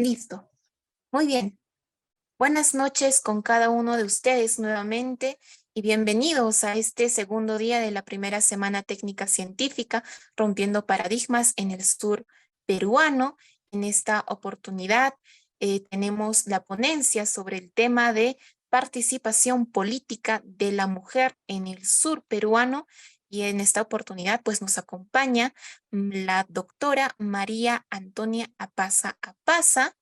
Listo. Muy bien. Buenas noches con cada uno de ustedes nuevamente y bienvenidos a este segundo día de la primera semana técnica científica Rompiendo Paradigmas en el sur peruano. En esta oportunidad tenemos la ponencia sobre el tema de participación política de la mujer en el sur peruano y en esta oportunidad pues nos acompaña la doctora María Antonia Apaza Apaza.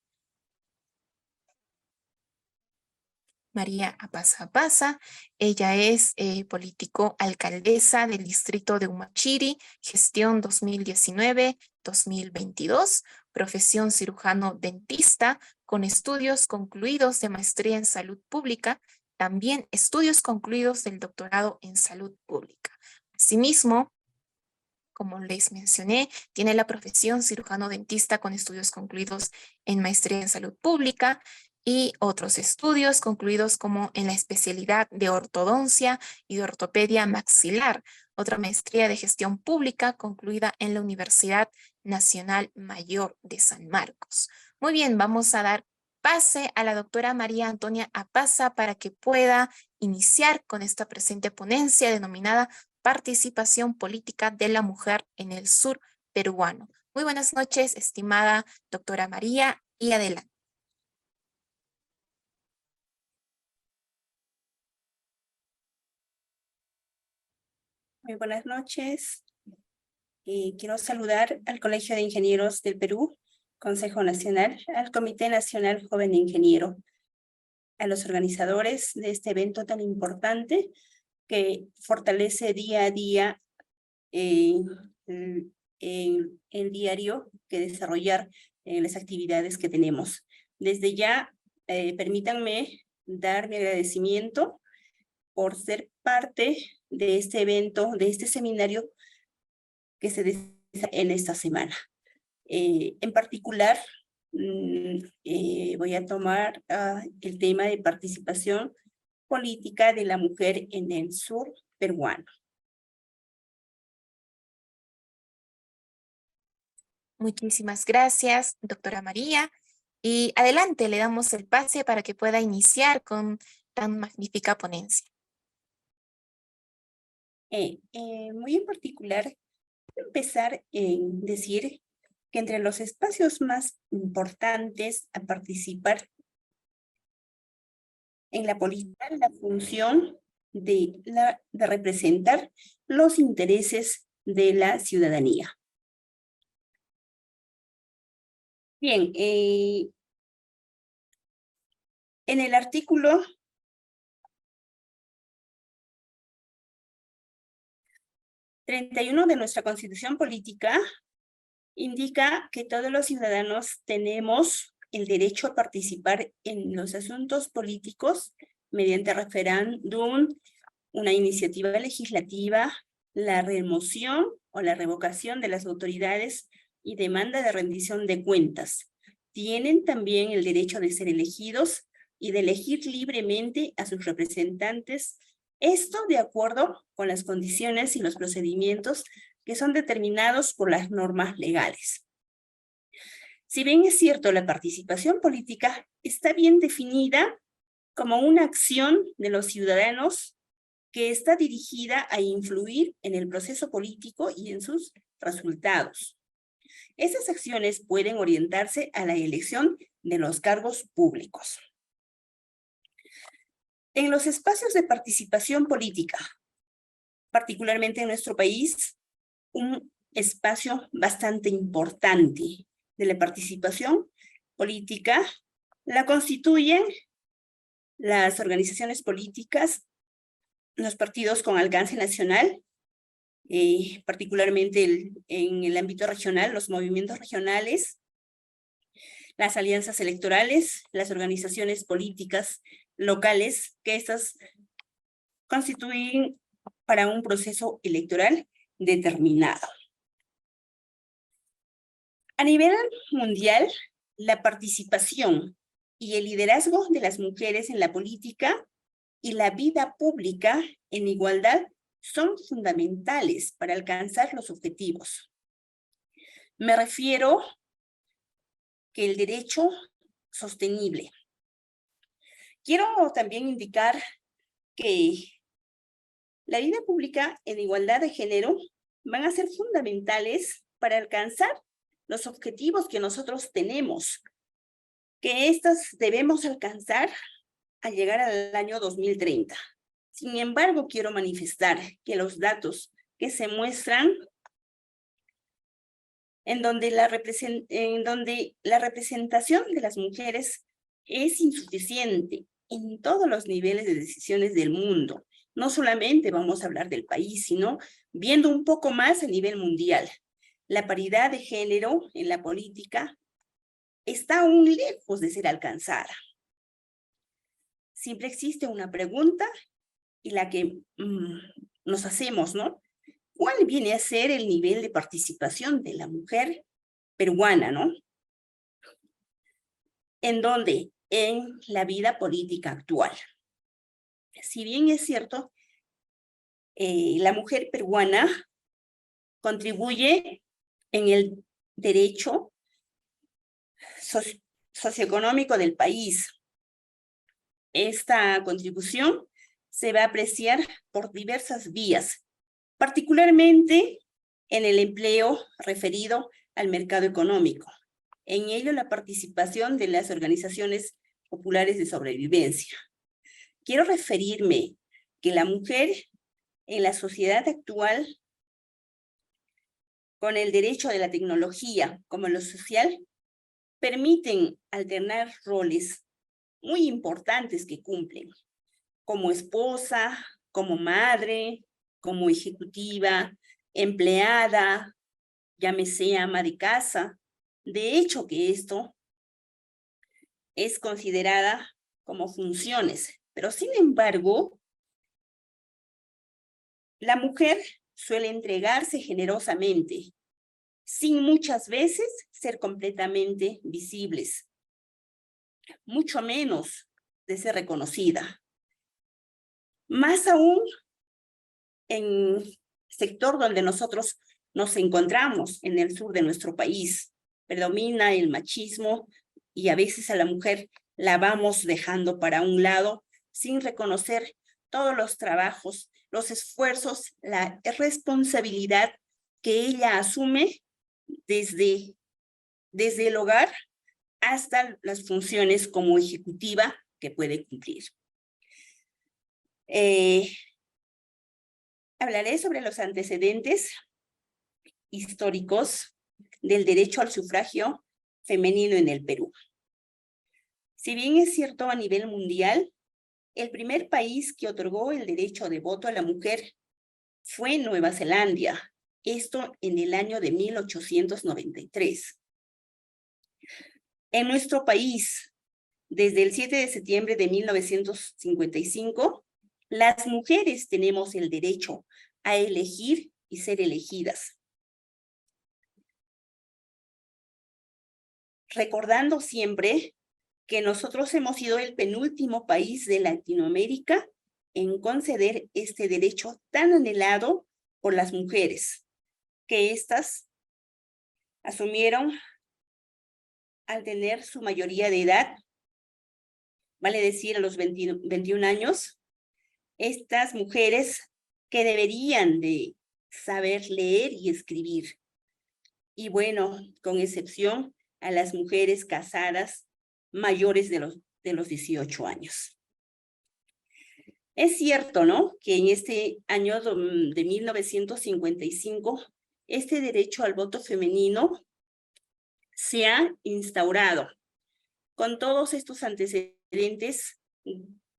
María Apaza Apaza. Ella es político alcaldesa del distrito de Humachiri, gestión 2019-2022, profesión cirujano dentista, con estudios concluidos de maestría en salud pública, también estudios concluidos del doctorado en salud pública. Asimismo, como les mencioné, tiene la profesión cirujano dentista con estudios concluidos en maestría en salud pública y otros estudios concluidos como en la especialidad de ortodoncia y de ortopedia maxilar, otra maestría de gestión pública concluida en la Universidad Nacional Mayor de San Marcos. Muy bien, vamos a dar pase a la doctora María Antonia Apaza para que pueda iniciar con esta presente ponencia denominada Participación política de la mujer en el sur peruano. Muy buenas noches, estimada doctora María, y adelante. Muy buenas noches. Quiero saludar al Colegio de Ingenieros del Perú, Consejo Nacional, al Comité Nacional Joven Ingeniero, a los organizadores de este evento tan importante que fortalece día a día el diario que desarrollar las actividades que tenemos. Desde ya, permítanme dar mi agradecimiento por ser parte de este evento, de este seminario que se desarrolla en esta semana. En particular, voy a tomar el tema de participación política de la mujer en el sur peruano. Muchísimas gracias, doctora María. Y adelante, le damos el pase para que pueda iniciar con tan magnífica ponencia. Muy en particular, empezar en decir que entre los espacios más importantes a participar en la política, la función de representar los intereses de la ciudadanía. Bien, en el artículo 31 de nuestra Constitución Política indica que todos los ciudadanos tenemos el derecho a participar en los asuntos políticos mediante referéndum, una iniciativa legislativa, la remoción o la revocación de las autoridades y demanda de rendición de cuentas. Tienen también el derecho de ser elegidos y de elegir libremente a sus representantes, esto de acuerdo con las condiciones y los procedimientos que son determinados por las normas legales. Si bien es cierto, la participación política está bien definida como una acción de los ciudadanos que está dirigida a influir en el proceso político y en sus resultados. Esas acciones pueden orientarse a la elección de los cargos públicos. En los espacios de participación política, particularmente en nuestro país, un espacio bastante importante de la participación política la constituyen las organizaciones políticas, los partidos con alcance nacional, particularmente en el ámbito regional, los movimientos regionales, las alianzas electorales, las organizaciones políticas locales, que estas constituyen para un proceso electoral determinado. A nivel mundial, la participación y el liderazgo de las mujeres en la política y la vida pública en igualdad son fundamentales para alcanzar los objetivos. Me refiero que el derecho sostenible. Quiero también indicar que la vida pública en igualdad de género van a ser fundamentales para alcanzar los objetivos que nosotros tenemos, que estas debemos alcanzar al llegar al año 2030. Sin embargo, quiero manifestar que los datos que se muestran en donde la representación de las mujeres es insuficiente en todos los niveles de decisiones del mundo. No solamente vamos a hablar del país, sino viendo un poco más a nivel mundial. La paridad de género en la política está aún lejos de ser alcanzada. Siempre existe una pregunta y la que nos hacemos, ¿no? ¿Cuál viene a ser el nivel de participación de la mujer peruana, ¿no? ¿En dónde? En la vida política actual. Si bien es cierto, la mujer peruana contribuye en el derecho socioeconómico del país. Esta contribución se va a apreciar por diversas vías, particularmente en el empleo referido al mercado económico. En ello, la participación de las organizaciones populares de sobrevivencia. Quiero referirme que la mujer en la sociedad actual, con el derecho de la tecnología como lo social, permiten alternar roles muy importantes que cumplen, como esposa, como madre, como ejecutiva, empleada, llámese ama de casa. De hecho, que esto es considerada como funciones, pero sin embargo, la mujer suele entregarse generosamente, sin muchas veces ser completamente visibles, mucho menos de ser reconocida. Más aún en el sector donde nosotros nos encontramos, en el sur de nuestro país, predomina el machismo y a veces a la mujer la vamos dejando para un lado sin reconocer todos los trabajos, los esfuerzos, la responsabilidad que ella asume desde el hogar hasta las funciones como ejecutiva que puede cumplir. Hablaré sobre los antecedentes históricos del derecho al sufragio femenino en el Perú. Si bien es cierto a nivel mundial, el primer país que otorgó el derecho de voto a la mujer fue Nueva Zelanda, esto en el año de 1893. En nuestro país, desde el 7 de septiembre de 1955, las mujeres tenemos el derecho a elegir y ser elegidas. Recordando siempre que nosotros hemos sido el penúltimo país de Latinoamérica en conceder este derecho tan anhelado por las mujeres, que éstas asumieron al tener su mayoría de edad, vale decir a los 21 años, estas mujeres que deberían de saber leer y escribir. Y bueno, con excepción a las mujeres casadas mayores de los 18 años. Es cierto, ¿no?, que en este año de 1955, este derecho al voto femenino se ha instaurado con todos estos antecedentes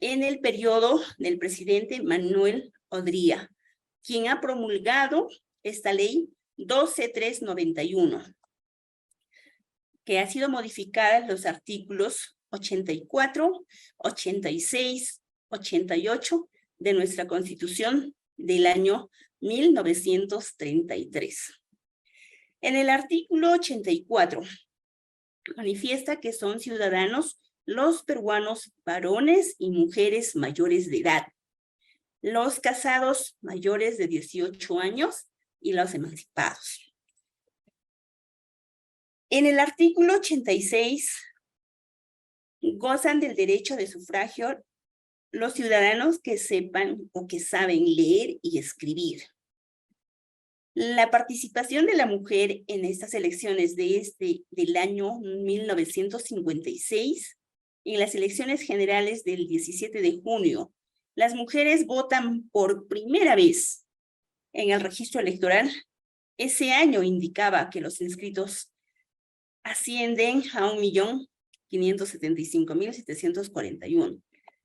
en el periodo del presidente Manuel Odría, quien ha promulgado esta ley 12391, que ha sido modificada en los artículos 84, 86, 88 de nuestra Constitución del año 1933. En el artículo 84 manifiesta que son ciudadanos los peruanos varones y mujeres mayores de edad, los casados mayores de 18 años y los emancipados. En el artículo 86 gozan del derecho de sufragio los ciudadanos que sepan o que saben leer y escribir. La participación de la mujer en estas elecciones del año 1956, en las elecciones generales del 17 de junio, las mujeres votan por primera vez en el registro electoral. Ese año indicaba que los inscritos ascienden a 1.575.741,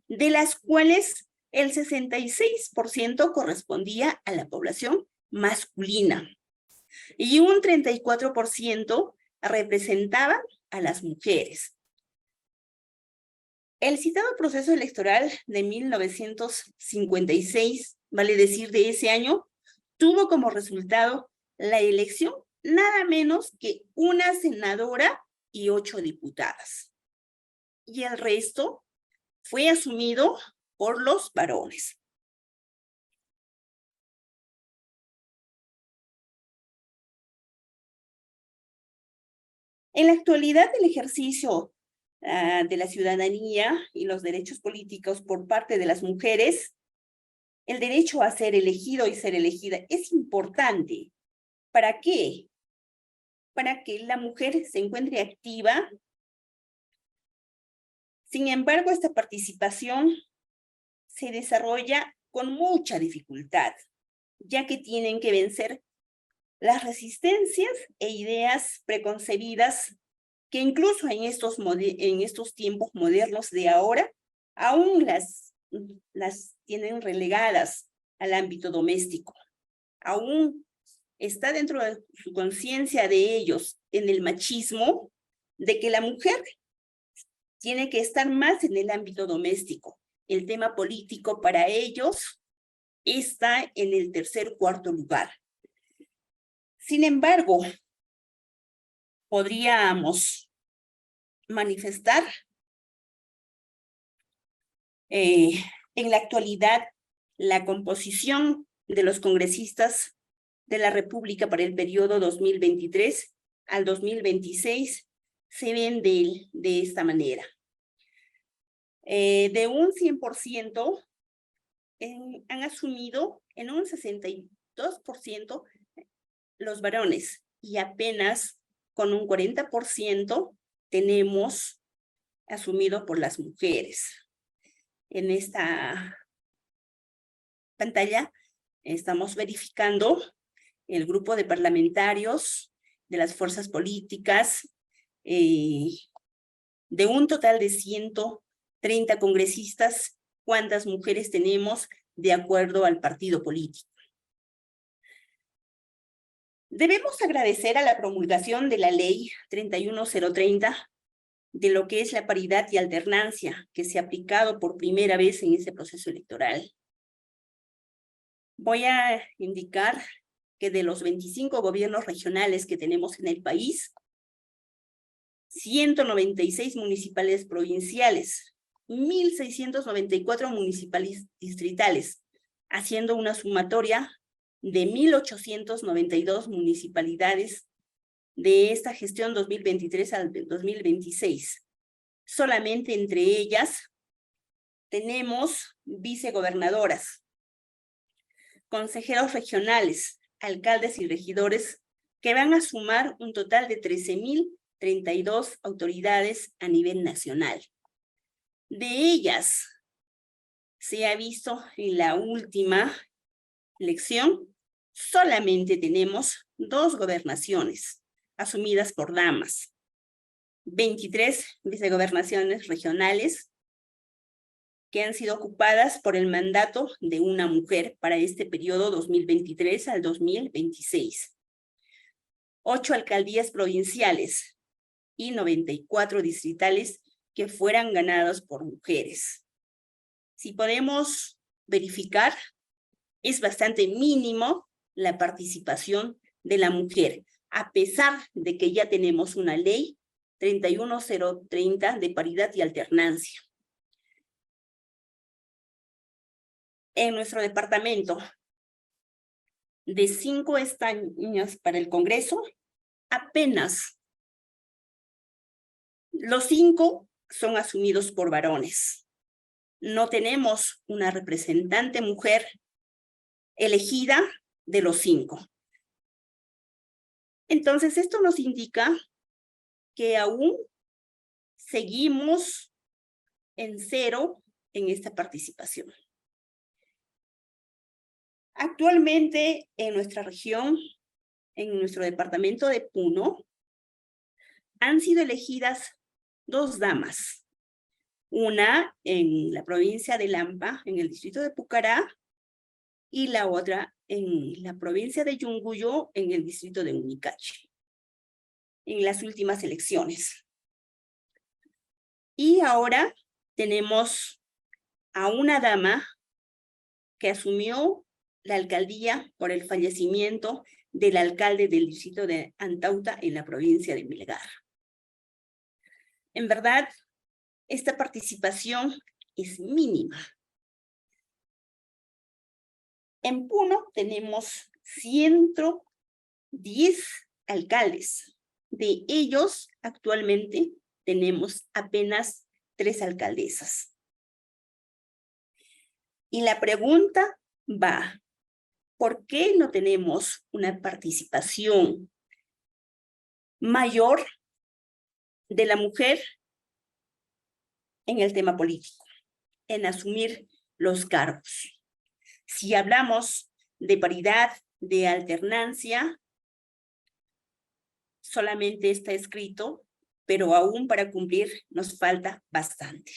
de las cuales el 66% correspondía a la población masculina y un 34% representaba a las mujeres. El citado proceso electoral de 1956, vale decir de ese año, tuvo como resultado la elección nada menos que una senadora y 8 diputadas. Y el resto fue asumido por los varones. En la actualidad, el ejercicio de la ciudadanía y los derechos políticos por parte de las mujeres, el derecho a ser elegido y ser elegida es importante. ¿Para qué? Para que la mujer se encuentre activa. Sin embargo, esta participación se desarrolla con mucha dificultad, ya que tienen que vencer las resistencias e ideas preconcebidas que incluso en estos tiempos modernos de ahora, aún las tienen relegadas al ámbito doméstico. Aún está dentro de su conciencia de ellos en el machismo de que la mujer tiene que estar más en el ámbito doméstico. El tema político para ellos está en el tercer, cuarto lugar. Sin embargo, podríamos manifestar en la actualidad la composición de los congresistas de la República para el periodo 2023 al 2026 se ven de esta manera. De un 100%, han asumido en un 62% los varones y apenas con un 40% tenemos asumido por las mujeres. En esta pantalla estamos verificando el grupo de parlamentarios de las fuerzas políticas, de un total de 130 congresistas, ¿cuántas mujeres tenemos de acuerdo al partido político? Debemos agradecer a la promulgación de la ley 31030 de lo que es la paridad y alternancia que se ha aplicado por primera vez en ese proceso electoral. Voy a indicar que de los 25 gobiernos regionales que tenemos en el país, 196 municipales provinciales, 1.694 municipales distritales, haciendo una sumatoria de 1.892 municipalidades de esta gestión 2023 al 2026. Solamente entre ellas tenemos vicegobernadoras, consejeros regionales, alcaldes y regidores que van a sumar un total de 13.032 autoridades a nivel nacional. De ellas, se ha visto en la última elección, solamente tenemos 2 gobernaciones asumidas por damas, 23 vicegobernaciones regionales que han sido ocupadas por el mandato de una mujer para este periodo 2023 al 2026. 8 alcaldías provinciales y 94 distritales que fueran ganadas por mujeres. Si podemos verificar, es bastante mínimo la participación de la mujer, a pesar de que ya tenemos una ley 31030 de paridad y alternancia. En nuestro departamento, de 5 escaños para el Congreso, apenas los 5 son asumidos por varones. No tenemos una representante mujer elegida de los 5. Entonces, esto nos indica que aún seguimos en 0 en esta participación. Actualmente, en nuestra región, en nuestro departamento de Puno, han sido elegidas 2 damas. Una en la provincia de Lampa, en el distrito de Pucará, y la otra en la provincia de Yunguyo, en el distrito de Unicachi, en las últimas elecciones. Y ahora tenemos a una dama que asumió la alcaldía por el fallecimiento del alcalde del distrito de Antauta en la provincia de Melgar. En verdad, esta participación es mínima. En Puno tenemos 110 alcaldes. De ellos, actualmente, tenemos apenas 3 alcaldesas. Y la pregunta va, ¿por qué no tenemos una participación mayor de la mujer en el tema político, en asumir los cargos? Si hablamos de paridad, de alternancia, solamente está escrito, pero aún para cumplir nos falta bastante.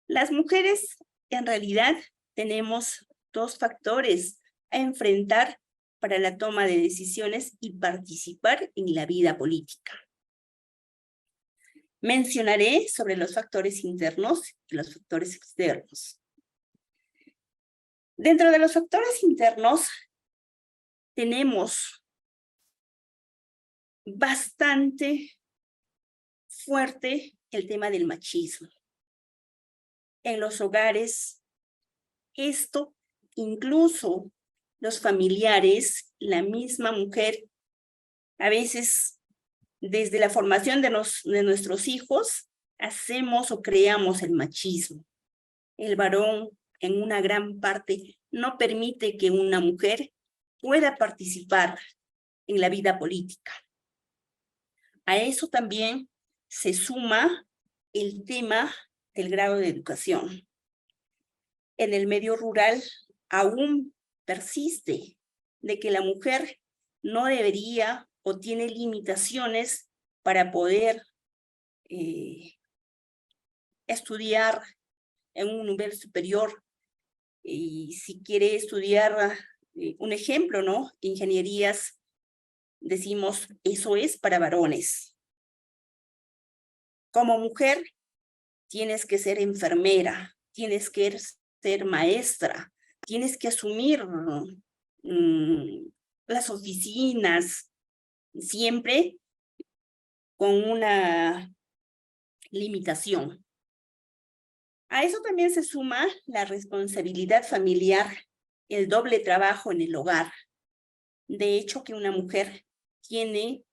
Las mujeres, en realidad, tenemos 2 factores a enfrentar para la toma de decisiones y participar en la vida política. Mencionaré sobre los factores internos y los factores externos. Dentro de los factores internos, tenemos bastante fuerte el tema del machismo. En los hogares, esto incluso los familiares, la misma mujer, a veces desde la formación de nuestros hijos, hacemos o creamos el machismo. El varón, en una gran parte, no permite que una mujer pueda participar en la vida política. A eso también se suma el tema del grado de educación. En el medio rural aún persiste de que la mujer no debería o tiene limitaciones para poder estudiar en un nivel superior. Y si quiere estudiar, un ejemplo, ¿no? Ingenierías, decimos, eso es para varones. Como mujer, tienes que ser enfermera, tienes que ser maestra, tienes que asumir las oficinas, siempre con una limitación. A eso también se suma la responsabilidad familiar, el doble trabajo en el hogar. De hecho, que una mujer tiene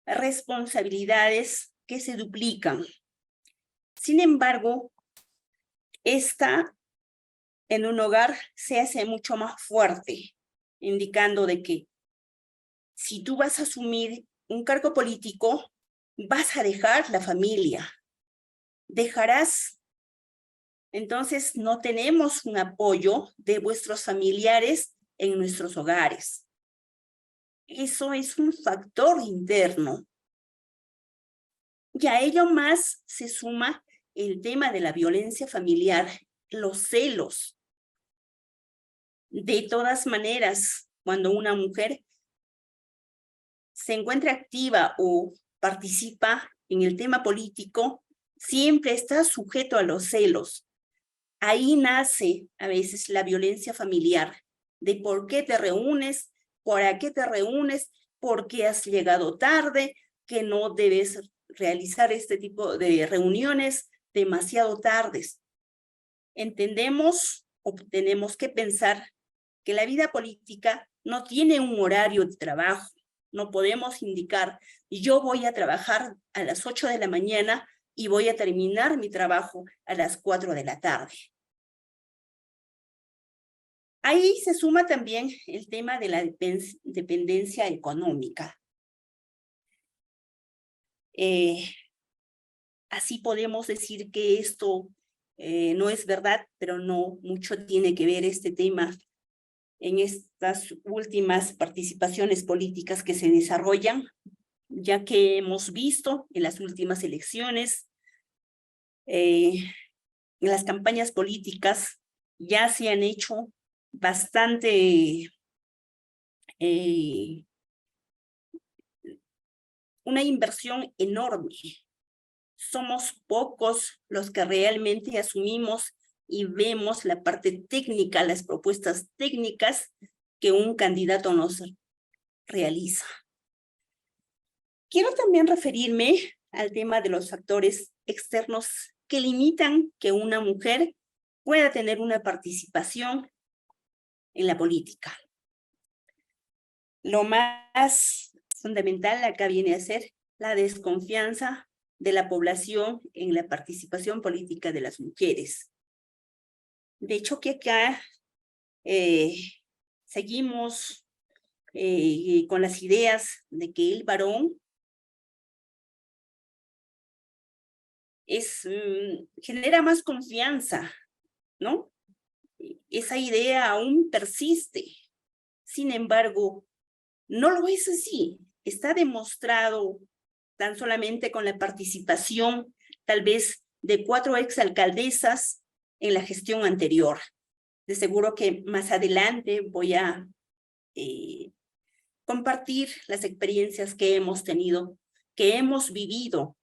responsabilidades que se duplican. Sin embargo, esta en un hogar se hace mucho más fuerte, indicando de que si tú vas a asumir un cargo político, vas a dejar la familia, dejarás. Entonces, no tenemos un apoyo de vuestros familiares en nuestros hogares. Eso es un factor interno. Y a ello más se suma el tema de la violencia familiar, los celos. De todas maneras, cuando una mujer se encuentra activa o participa en el tema político, siempre está sujeto a los celos. Ahí nace a veces la violencia familiar, de por qué te reúnes, para qué te reúnes, por qué has llegado tarde, que no debes realizar este tipo de reuniones demasiado tardes. Entendemos o tenemos que pensar que la vida política no tiene un horario de trabajo, no podemos indicar, yo voy a trabajar a las 8 de la mañana y voy a terminar mi trabajo a las 4 de la tarde. Ahí se suma también el tema de la dependencia económica. Así podemos decir que esto no es verdad, pero no mucho tiene que ver este tema en estas últimas participaciones políticas que se desarrollan, ya que hemos visto en las últimas elecciones, en las campañas políticas ya se han hecho bastante una inversión enorme. Somos pocos los que realmente asumimos y vemos la parte técnica, las propuestas técnicas que un candidato nos realiza. Quiero también referirme al tema de los factores externos que limitan que una mujer pueda tener una participación en la política. Lo más fundamental acá viene a ser la desconfianza de la población en la participación política de las mujeres. De hecho, que acá seguimos con las ideas de que el varón genera más confianza, ¿no? Esa idea aún persiste. Sin embargo, no lo es así. Está demostrado tan solamente con la participación, tal vez, de 4 exalcaldesas en la gestión anterior. De seguro que más adelante voy a compartir las experiencias que hemos tenido, que hemos vivido.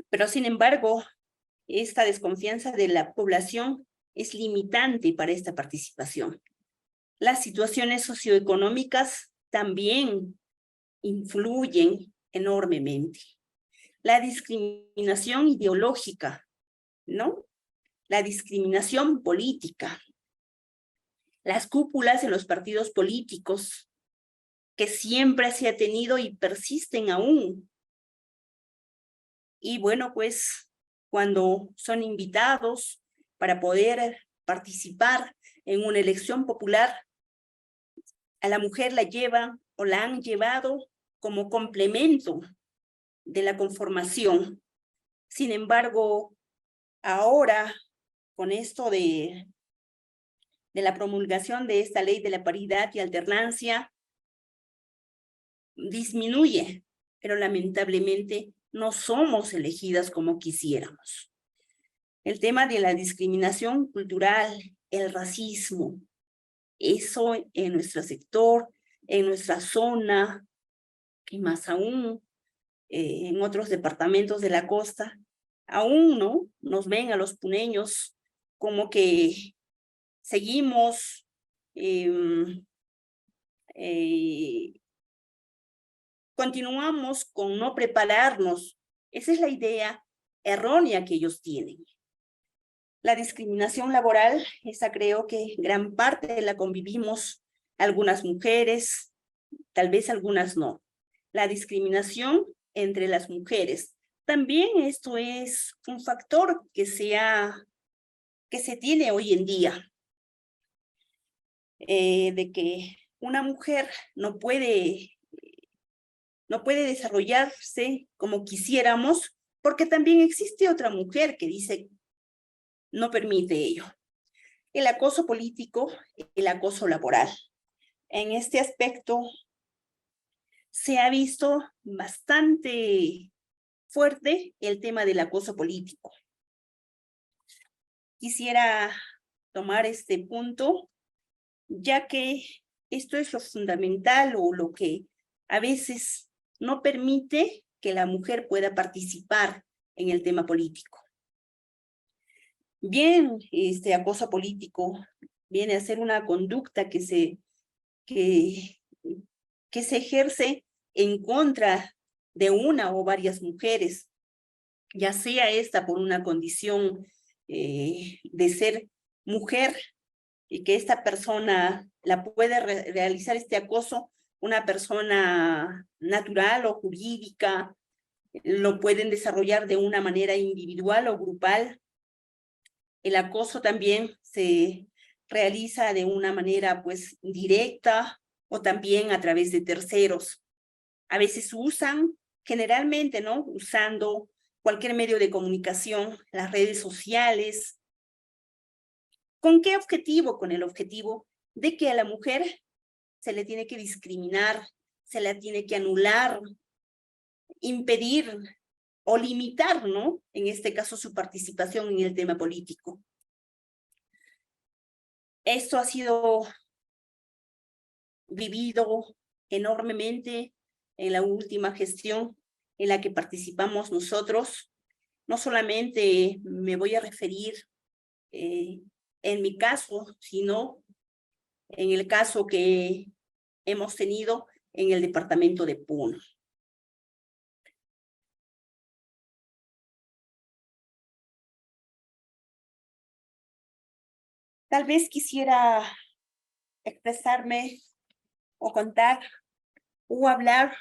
Pero sin embargo, esta desconfianza de la población es limitante para esta participación. Las situaciones socioeconómicas también influyen enormemente. La discriminación ideológica, ¿no? La discriminación política. Las cúpulas en los partidos políticos que siempre se ha tenido y persisten aún. Y bueno, pues cuando son invitados para poder participar en una elección popular, a la mujer la llevan o la han llevado como complemento de la conformación. Sin embargo, ahora, con esto de la promulgación de esta ley de la paridad y alternancia, disminuye, pero lamentablemente no somos elegidas como quisiéramos. El tema de la discriminación cultural, el racismo, eso en nuestro sector, en nuestra zona, y más aún en otros departamentos de la costa, aún no nos ven a los puneños como que seguimos continuamos con no prepararnos. Esa es la idea errónea que ellos tienen. La discriminación laboral, esa creo que gran parte la convivimos algunas mujeres, tal vez algunas no. La discriminación entre las mujeres. También esto es un factor que se tiene hoy en día. De que una mujer no puede desarrollarse como quisiéramos, porque también existe otra mujer que dice no permite ello. El acoso político, el acoso laboral. En este aspecto se ha visto bastante fuerte el tema del acoso político. Quisiera tomar este punto, ya que esto es lo fundamental o lo que a veces no permite que la mujer pueda participar en el tema político. Bien, este acoso político viene a ser una conducta que se ejerce en contra de una o varias mujeres, ya sea esta por una condición de ser mujer y que esta persona la puede realizar este acoso, una persona natural o jurídica, lo pueden desarrollar de una manera individual o grupal. El acoso también se realiza de una manera pues directa o también a través de terceros. A veces usan, generalmente, ¿no? Usando cualquier medio de comunicación, las redes sociales. ¿Con qué objetivo? Con el objetivo de que a la mujer se le tiene que discriminar, se la tiene que anular, impedir o limitar, ¿no? En este caso, su participación en el tema político. Esto ha sido vivido enormemente en la última gestión en la que participamos nosotros. No solamente me voy a referir en mi caso, sino en el caso que hemos tenido en el departamento de Puno. Tal vez quisiera expresarme o contar o hablar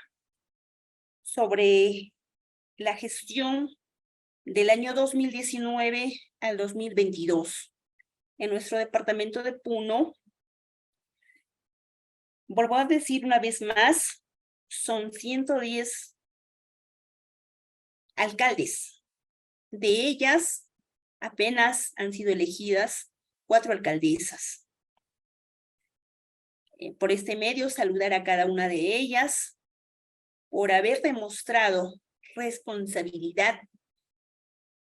sobre la gestión del año 2019 al 2022. En nuestro departamento de Puno, vuelvo a decir una vez más, son 110 alcaldes. De ellas, apenas han sido elegidas 4 alcaldesas. Por este medio, saludar a cada una de ellas por haber demostrado responsabilidad,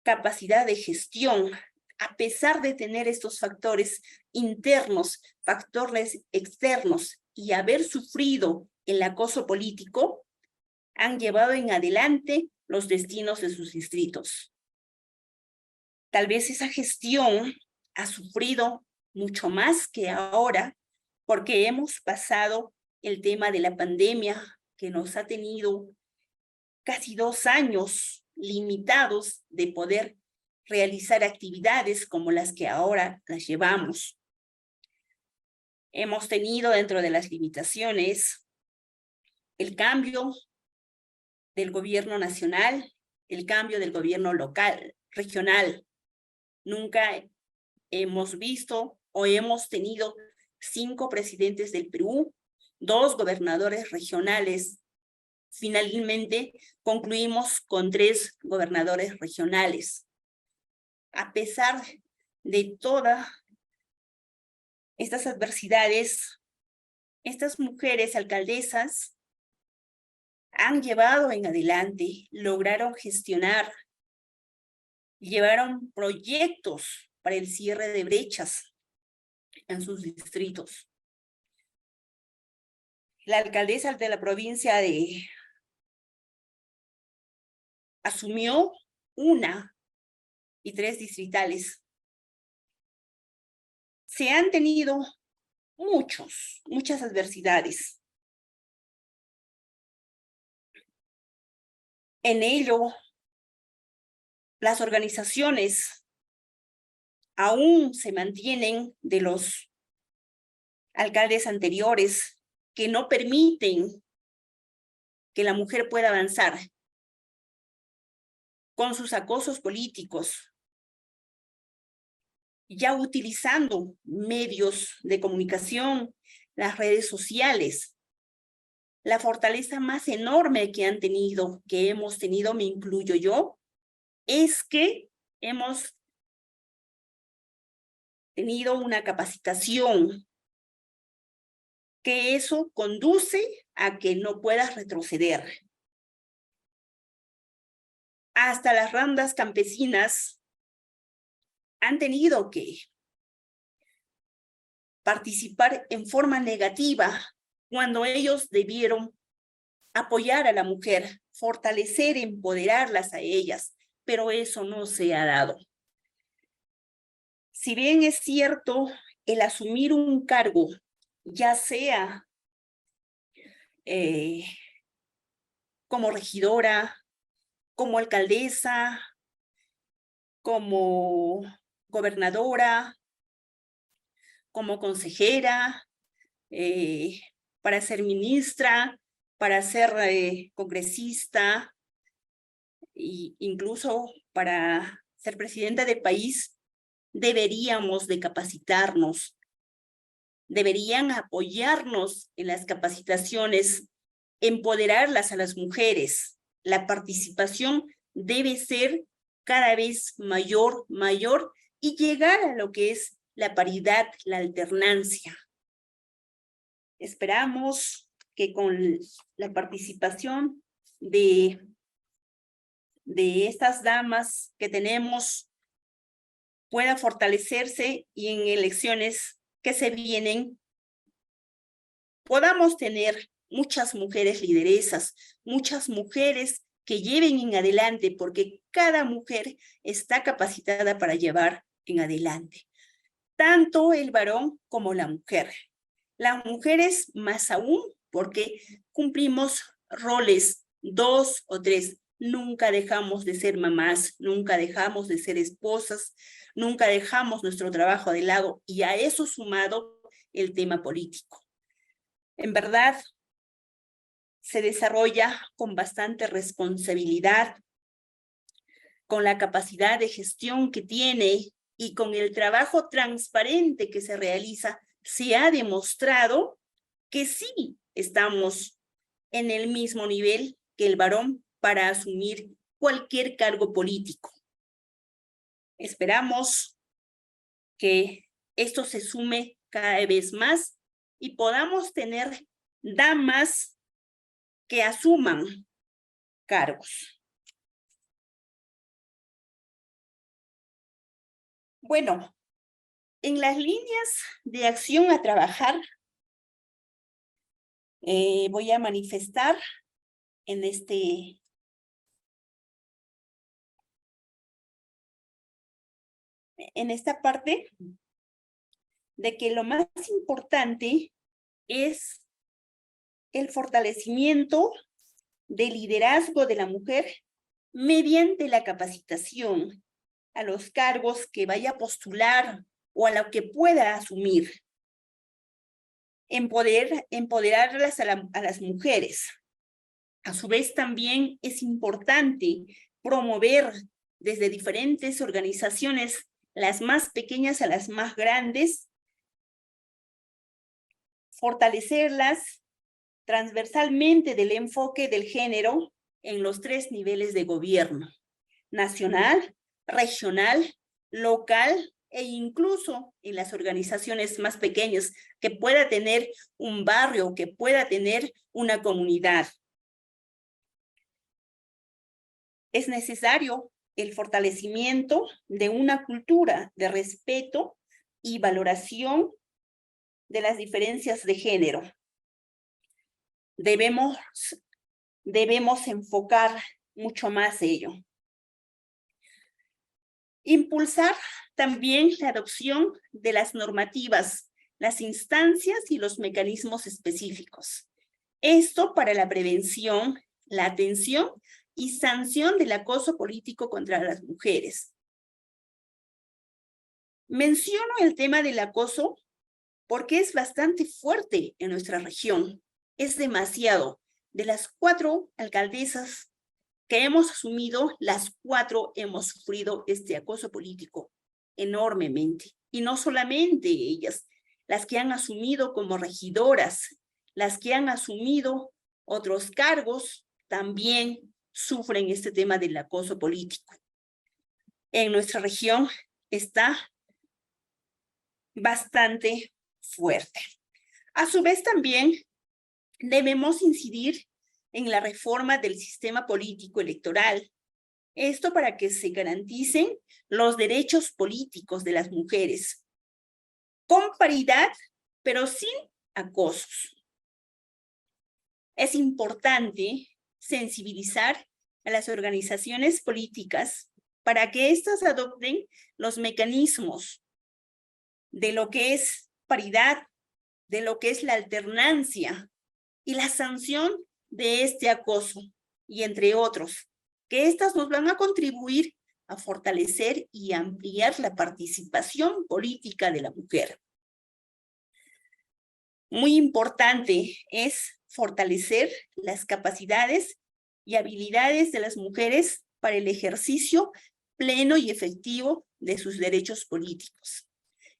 capacidad de gestión, a pesar de tener estos factores internos, factores externos y haber sufrido el acoso político, han llevado en adelante los destinos de sus distritos. Tal vez esa gestión ha sufrido mucho más que ahora, porque hemos pasado el tema de la pandemia que nos ha tenido casi 2 años limitados de poder realizar actividades como las que ahora las llevamos. Hemos tenido dentro de las limitaciones el cambio del gobierno nacional, el cambio del gobierno local, regional. Nunca hemos visto o hemos tenido 5 presidentes del Perú, 2 gobernadores regionales. Finalmente, concluimos con 3 gobernadores regionales. A pesar de todas estas adversidades, estas mujeres alcaldesas han llevado en adelante, lograron gestionar, llevaron proyectos para el cierre de brechas en sus distritos. La alcaldesa de la provincia asumió 1 y 3 distritales. Se han tenido muchas adversidades. En ello, las organizaciones aún se mantienen de los alcaldes anteriores que no permiten que la mujer pueda avanzar con sus acosos políticos, ya utilizando medios de comunicación, las redes sociales. La fortaleza más enorme que hemos tenido, me incluyo yo, es que hemos tenido una capacitación, que eso conduce a que no puedas retroceder. Hasta las rondas campesinas han tenido que participar en forma negativa cuando ellos debieron apoyar a la mujer, fortalecer, empoderarlas a ellas, pero eso no se ha dado. Si bien es cierto, el asumir un cargo, ya sea como regidora, como alcaldesa, como gobernadora, como consejera, para ser ministra, para ser congresista, e incluso para ser presidenta del país, deberíamos de capacitarnos, deberían apoyarnos en las capacitaciones, empoderarlas a las mujeres. La participación debe ser cada vez mayor y llegar a lo que es la paridad, la alternancia. Esperamos que con la participación de estas damas que tenemos pueda fortalecerse y en elecciones que se vienen podamos tener muchas mujeres lideresas, muchas mujeres que lleven en adelante, porque cada mujer está capacitada para llevar en adelante, tanto el varón como la mujer. Las mujeres más aún, porque cumplimos roles 2 o 3. Nunca dejamos de ser mamás, nunca dejamos de ser esposas, nunca dejamos nuestro trabajo de lado, y a eso sumado el tema político. En verdad, se desarrolla con bastante responsabilidad, con la capacidad de gestión que tiene y con el trabajo transparente que se realiza. Se ha demostrado que sí estamos en el mismo nivel que el varón para asumir cualquier cargo político. Esperamos que esto se sume cada vez más y podamos tener damas que asuman cargos. Bueno, en las líneas de acción a trabajar, voy a manifestar en esta parte de que lo más importante es el fortalecimiento del liderazgo de la mujer mediante la capacitación a los cargos que vaya a postular o a lo que pueda asumir. Empoderarlas a las mujeres. A su vez, también es importante promover desde diferentes organizaciones, las más pequeñas a las más grandes, fortalecerlas transversalmente del enfoque del género en los 3 niveles de gobierno: nacional, regional, local e incluso en las organizaciones más pequeñas, que pueda tener un barrio, que pueda tener una comunidad. Es necesario el fortalecimiento de una cultura de respeto y valoración de las diferencias de género. Debemos enfocar mucho más ello. Impulsar también la adopción de las normativas, las instancias y los mecanismos específicos. Esto para la prevención, la atención y sanción del acoso político contra las mujeres. Menciono el tema del acoso porque es bastante fuerte en nuestra región. Es demasiado. De las 4 alcaldesas que hemos asumido, las 4 hemos sufrido este acoso político enormemente. Y no solamente ellas, las que han asumido como regidoras, las que han asumido otros cargos, también sufren este tema del acoso político. En nuestra región está bastante fuerte. A su vez, también debemos incidir en la reforma del sistema político electoral. Esto para que se garanticen los derechos políticos de las mujeres, con paridad, pero sin acosos. Es importante sensibilizar a las organizaciones políticas para que éstas adopten los mecanismos de lo que es paridad, de lo que es la alternancia y la sanción de este acoso, y entre otros, que éstas nos van a contribuir a fortalecer y ampliar la participación política de la mujer. muy importante es fortalecer las capacidades y habilidades de las mujeres para el ejercicio pleno y efectivo de sus derechos políticos.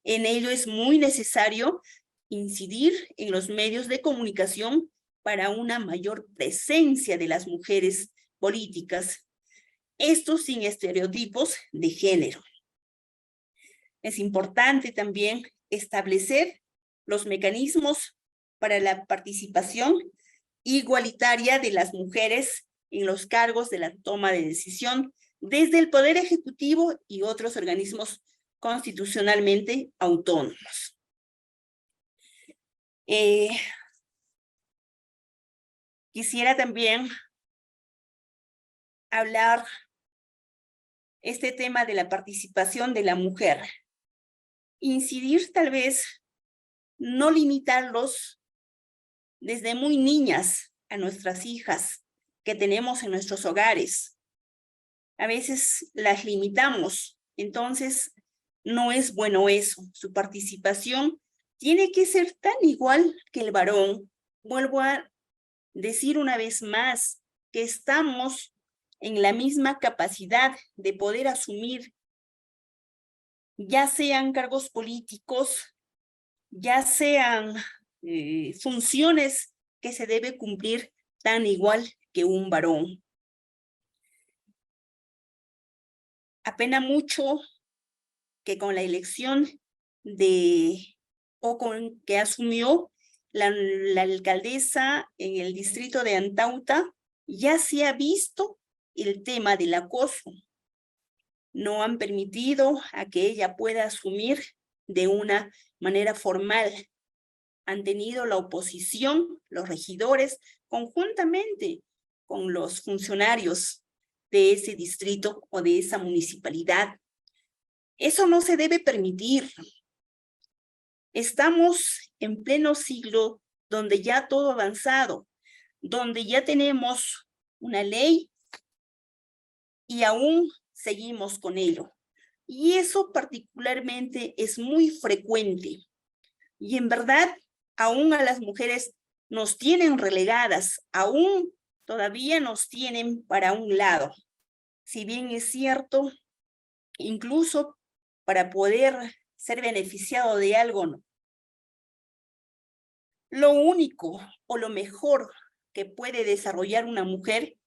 En ello es muy necesario incidir en los medios de comunicación para una mayor presencia de las mujeres políticas, esto sin estereotipos de género. Es importante también establecer los mecanismos para la participación igualitaria de las mujeres en los cargos de la toma de decisión desde el Poder Ejecutivo y otros organismos constitucionalmente autónomos. Quisiera también hablar este tema de la participación de la mujer. Incidir tal vez, no limitarlos desde muy niñas a nuestras hijas que tenemos en nuestros hogares. A veces las limitamos, entonces no es bueno eso. Su participación tiene que ser tan igual que el varón. Vuelvo a decir una vez más que estamos en la misma capacidad de poder asumir, ya sean cargos políticos, ya sean funciones que se debe cumplir tan igual que un varón. Apena mucho que con la elección con que asumió la alcaldesa en el distrito de Antauta, ya se ha visto el tema del acoso. No han permitido a que ella pueda asumir de una manera formal. Han tenido la oposición, los regidores, conjuntamente con los funcionarios de ese distrito o de esa municipalidad. Eso no se debe permitir. Estamos en pleno siglo donde ya todo ha avanzado, donde ya tenemos una ley y aún seguimos con ello. Y eso particularmente es muy frecuente. Y en verdad, aún a las mujeres nos tienen relegadas, aún todavía nos tienen para un lado. Si bien es cierto, incluso para poder ser beneficiado de algo, no. Lo único o lo mejor que puede desarrollar una mujer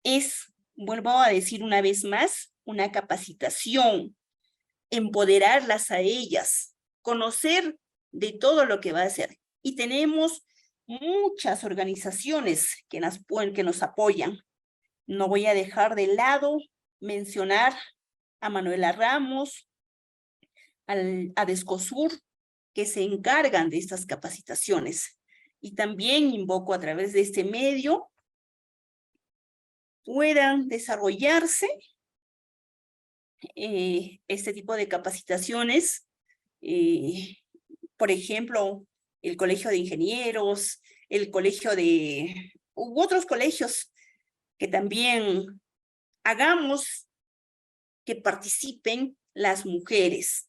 es, vuelvo a decir una vez más, una capacitación, empoderarlas a ellas, conocer de todo lo que va a hacer. Y tenemos muchas organizaciones que nos apoyan. No voy a dejar de lado mencionar a Manuela Ramos, a Descosur, que se encargan de estas capacitaciones. Y también invoco a través de este medio puedan desarrollarse este tipo de capacitaciones. Por ejemplo, el Colegio de Ingenieros, el Colegio u otros colegios que también hagamos que participen las mujeres,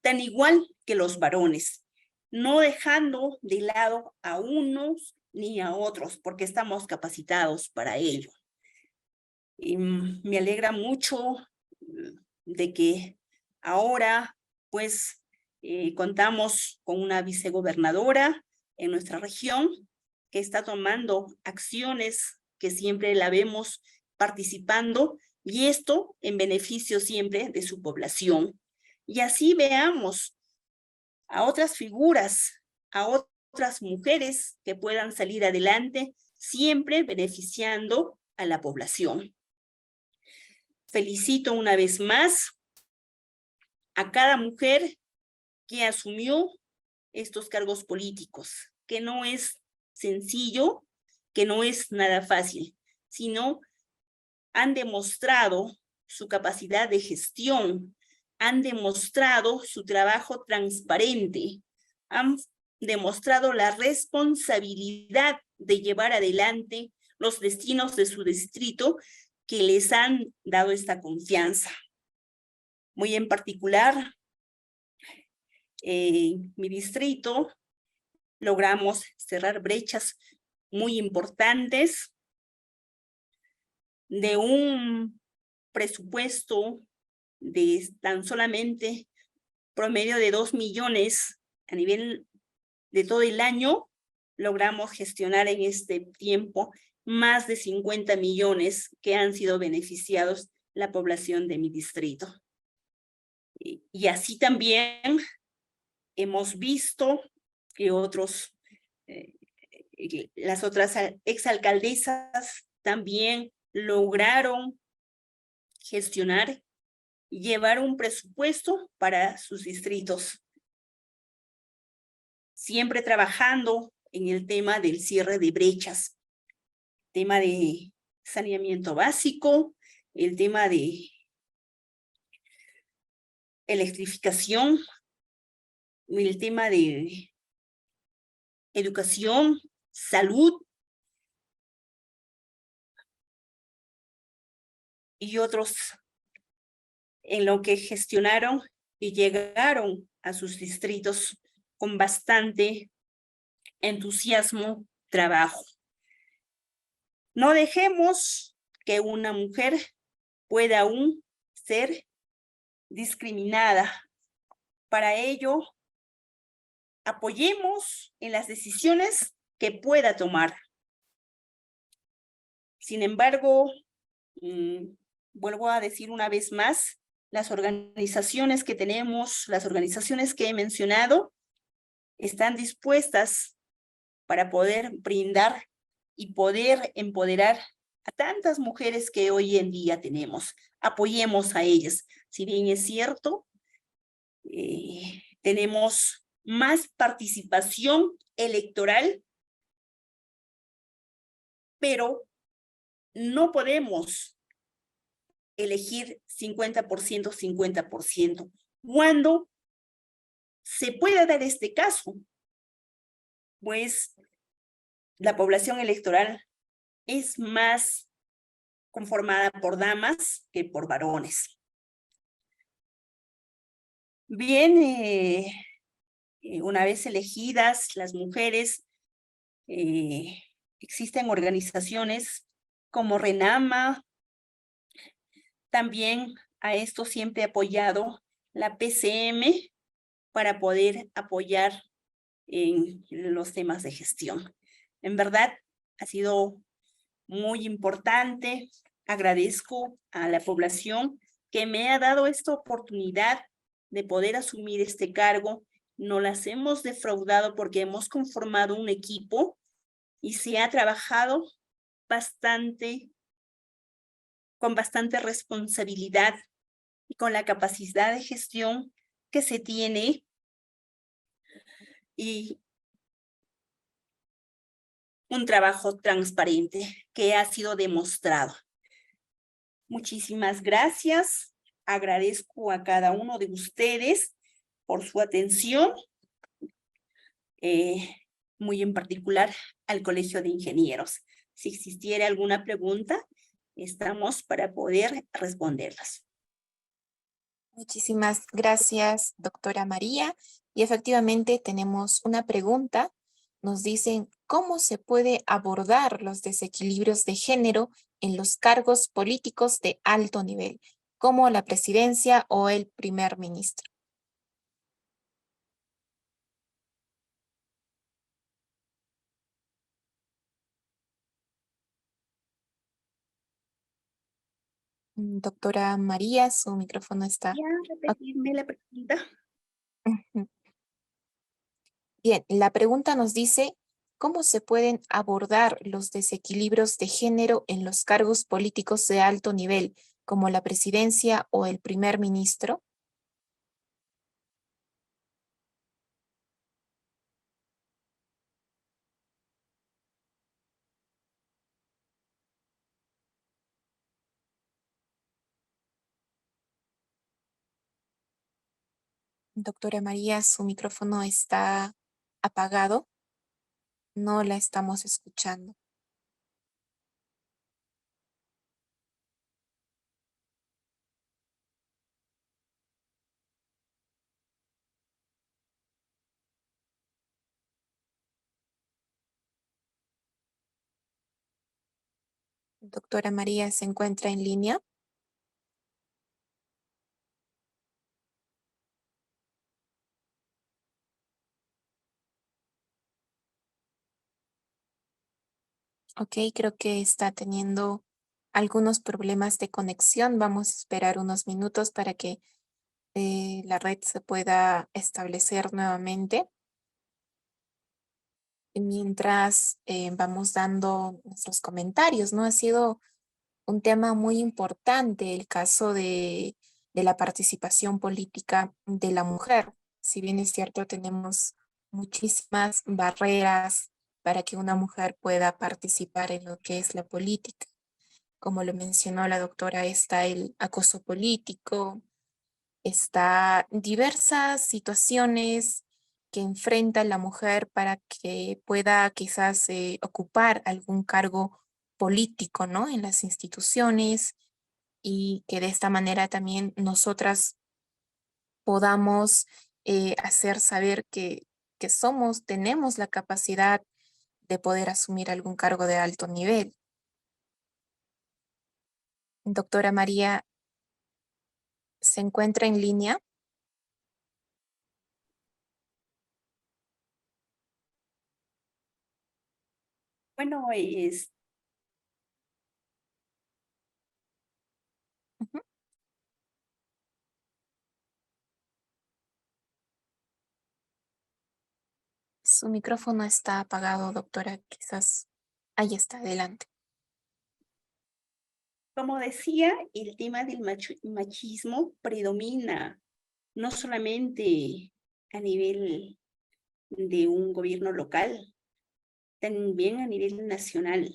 tan igual que los varones, no dejando de lado a unos ni a otros, porque estamos capacitados para ello. Y me alegra mucho de que ahora, pues, contamos con una vicegobernadora en nuestra región que está tomando acciones que siempre la vemos participando, y esto en beneficio siempre de su población. Y así veamos a otras figuras, a otras mujeres que puedan salir adelante, siempre beneficiando a la población. Felicito una vez más a cada mujer que asumió estos cargos políticos, que no es sencillo, que no es nada fácil, sino han demostrado su capacidad de gestión, han demostrado su trabajo transparente, han demostrado la responsabilidad de llevar adelante los destinos de su distrito que les han dado esta confianza. Muy en particular, mi distrito, logramos cerrar brechas muy importantes de un presupuesto de tan solamente promedio de 2 millones a nivel de todo el año. Logramos gestionar en este tiempo más de 50 millones que han sido beneficiados la población de mi distrito. Y así también hemos visto que las otras exalcaldesas también lograron gestionar y llevar un presupuesto para sus distritos, siempre trabajando en el tema del cierre de brechas, tema de saneamiento básico, el tema de electrificación, el tema de educación, salud y otros en lo que gestionaron y llegaron a sus distritos con bastante entusiasmo, trabajo. No dejemos que una mujer pueda aún ser discriminada. Para ello, apoyemos en las decisiones que pueda tomar. Sin embargo, vuelvo a decir una vez más, las organizaciones que tenemos, las organizaciones que he mencionado, están dispuestas para poder brindar y poder empoderar a tantas mujeres que hoy en día tenemos. Apoyemos a ellas. Si bien es cierto, tenemos más participación electoral, pero no podemos elegir 50%, 50%. Cuando se puede dar este caso, pues la población electoral es más conformada por damas que por varones. Bien, una vez elegidas las mujeres, existen organizaciones como RENAMA. También a esto siempre he apoyado la PCM para poder apoyar en los temas de gestión. En verdad, ha sido muy importante. Agradezco a la población que me ha dado esta oportunidad de poder asumir este cargo. No las hemos defraudado porque hemos conformado un equipo y se ha trabajado con bastante responsabilidad y con la capacidad de gestión que se tiene y un trabajo transparente que ha sido demostrado. Muchísimas gracias. Agradezco a cada uno de ustedes por su atención, muy en particular al Colegio de Ingenieros. Si existiera alguna pregunta, estamos para poder responderlas. Muchísimas gracias, doctora María. Y efectivamente tenemos una pregunta. Nos dicen, ¿cómo se puede abordar los desequilibrios de género en los cargos políticos de alto nivel, como la presidencia o el primer ministro? Doctora María, su micrófono está. ¿Podría repetirme la pregunta? Ujú. Bien, la pregunta nos dice, ¿cómo se pueden abordar los desequilibrios de género en los cargos políticos de alto nivel, como la presidencia o el primer ministro? Doctora María, su micrófono está apagado. No la estamos escuchando. Doctora María se encuentra en línea. Ok, creo que está teniendo algunos problemas de conexión. Vamos a esperar unos minutos para que la red se pueda establecer nuevamente. Mientras vamos dando nuestros comentarios, ¿no? Ha sido un tema muy importante el caso de la participación política de la mujer. Si bien es cierto, tenemos muchísimas barreras para que una mujer pueda participar en lo que es la política. Como lo mencionó la doctora, está el acoso político, está diversas situaciones que enfrenta la mujer para que pueda quizás ocupar algún cargo político, ¿no? En las instituciones y que de esta manera también nosotras podamos hacer saber que tenemos la capacidad de poder asumir algún cargo de alto nivel. Doctora María, ¿se encuentra en línea? Bueno, Ujú. Su micrófono está apagado, doctora. Quizás ahí está, adelante. como decía, el tema del machismo predomina no solamente a nivel de un gobierno local, también a nivel nacional.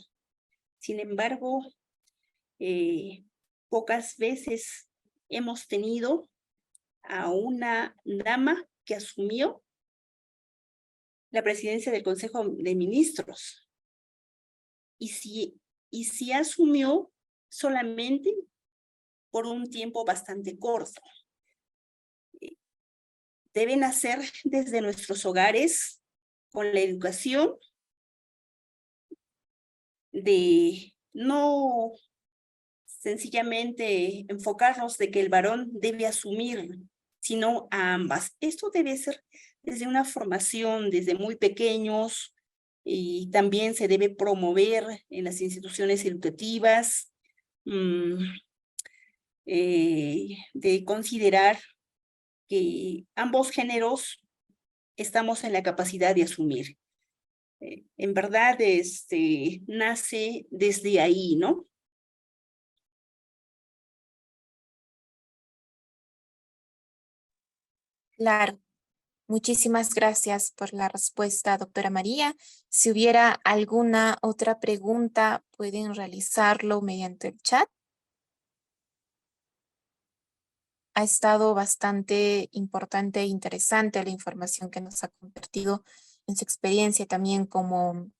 Sin embargo, pocas veces hemos tenido a una dama que asumió la presidencia del Consejo de Ministros. Y si asumió solamente por un tiempo bastante corto. Deben hacer desde nuestros hogares con la educación de no sencillamente enfocarnos de que el varón debe asumir, sino a ambas. Esto debe ser desde una formación, desde muy pequeños, y también se debe promover en las instituciones educativas, de considerar que ambos géneros estamos en la capacidad de asumir. En verdad, nace desde ahí, ¿no? Claro. Muchísimas gracias por la respuesta, doctora María. Si hubiera alguna otra pregunta, pueden realizarlo mediante el chat. Ha estado bastante importante e interesante la información que nos ha compartido en su experiencia también como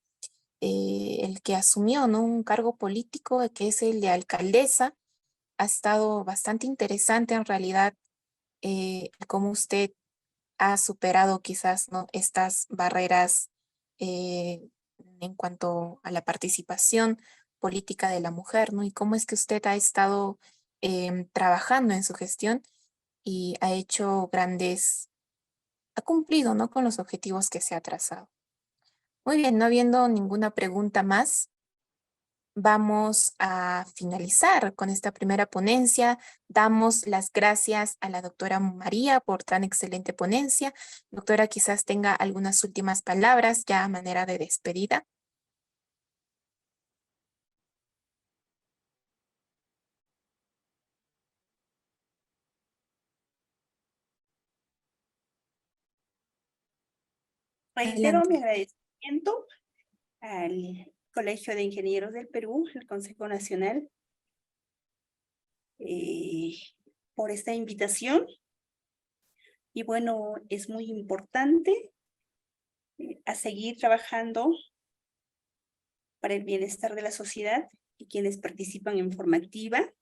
el que asumió, ¿no? Un cargo político que es el de alcaldesa. Ha estado bastante interesante en realidad cómo usted ha superado quizás, ¿no? Estas barreras en cuanto a la participación política de la mujer, ¿no? Y cómo es que usted ha estado trabajando en su gestión y ha cumplido, ¿no? Con los objetivos que se ha trazado. Muy bien, no habiendo ninguna pregunta más, vamos a finalizar con esta primera ponencia. Damos las gracias a la doctora María por tan excelente ponencia. Doctora, quizás tenga algunas últimas palabras ya a manera de despedida. Reitero Adelante. mi agradecimiento al Colegio de Ingenieros del Perú, el Consejo Nacional, por esta invitación. Y bueno, es muy importante a seguir trabajando para el bienestar de la sociedad y quienes participan en forma activa,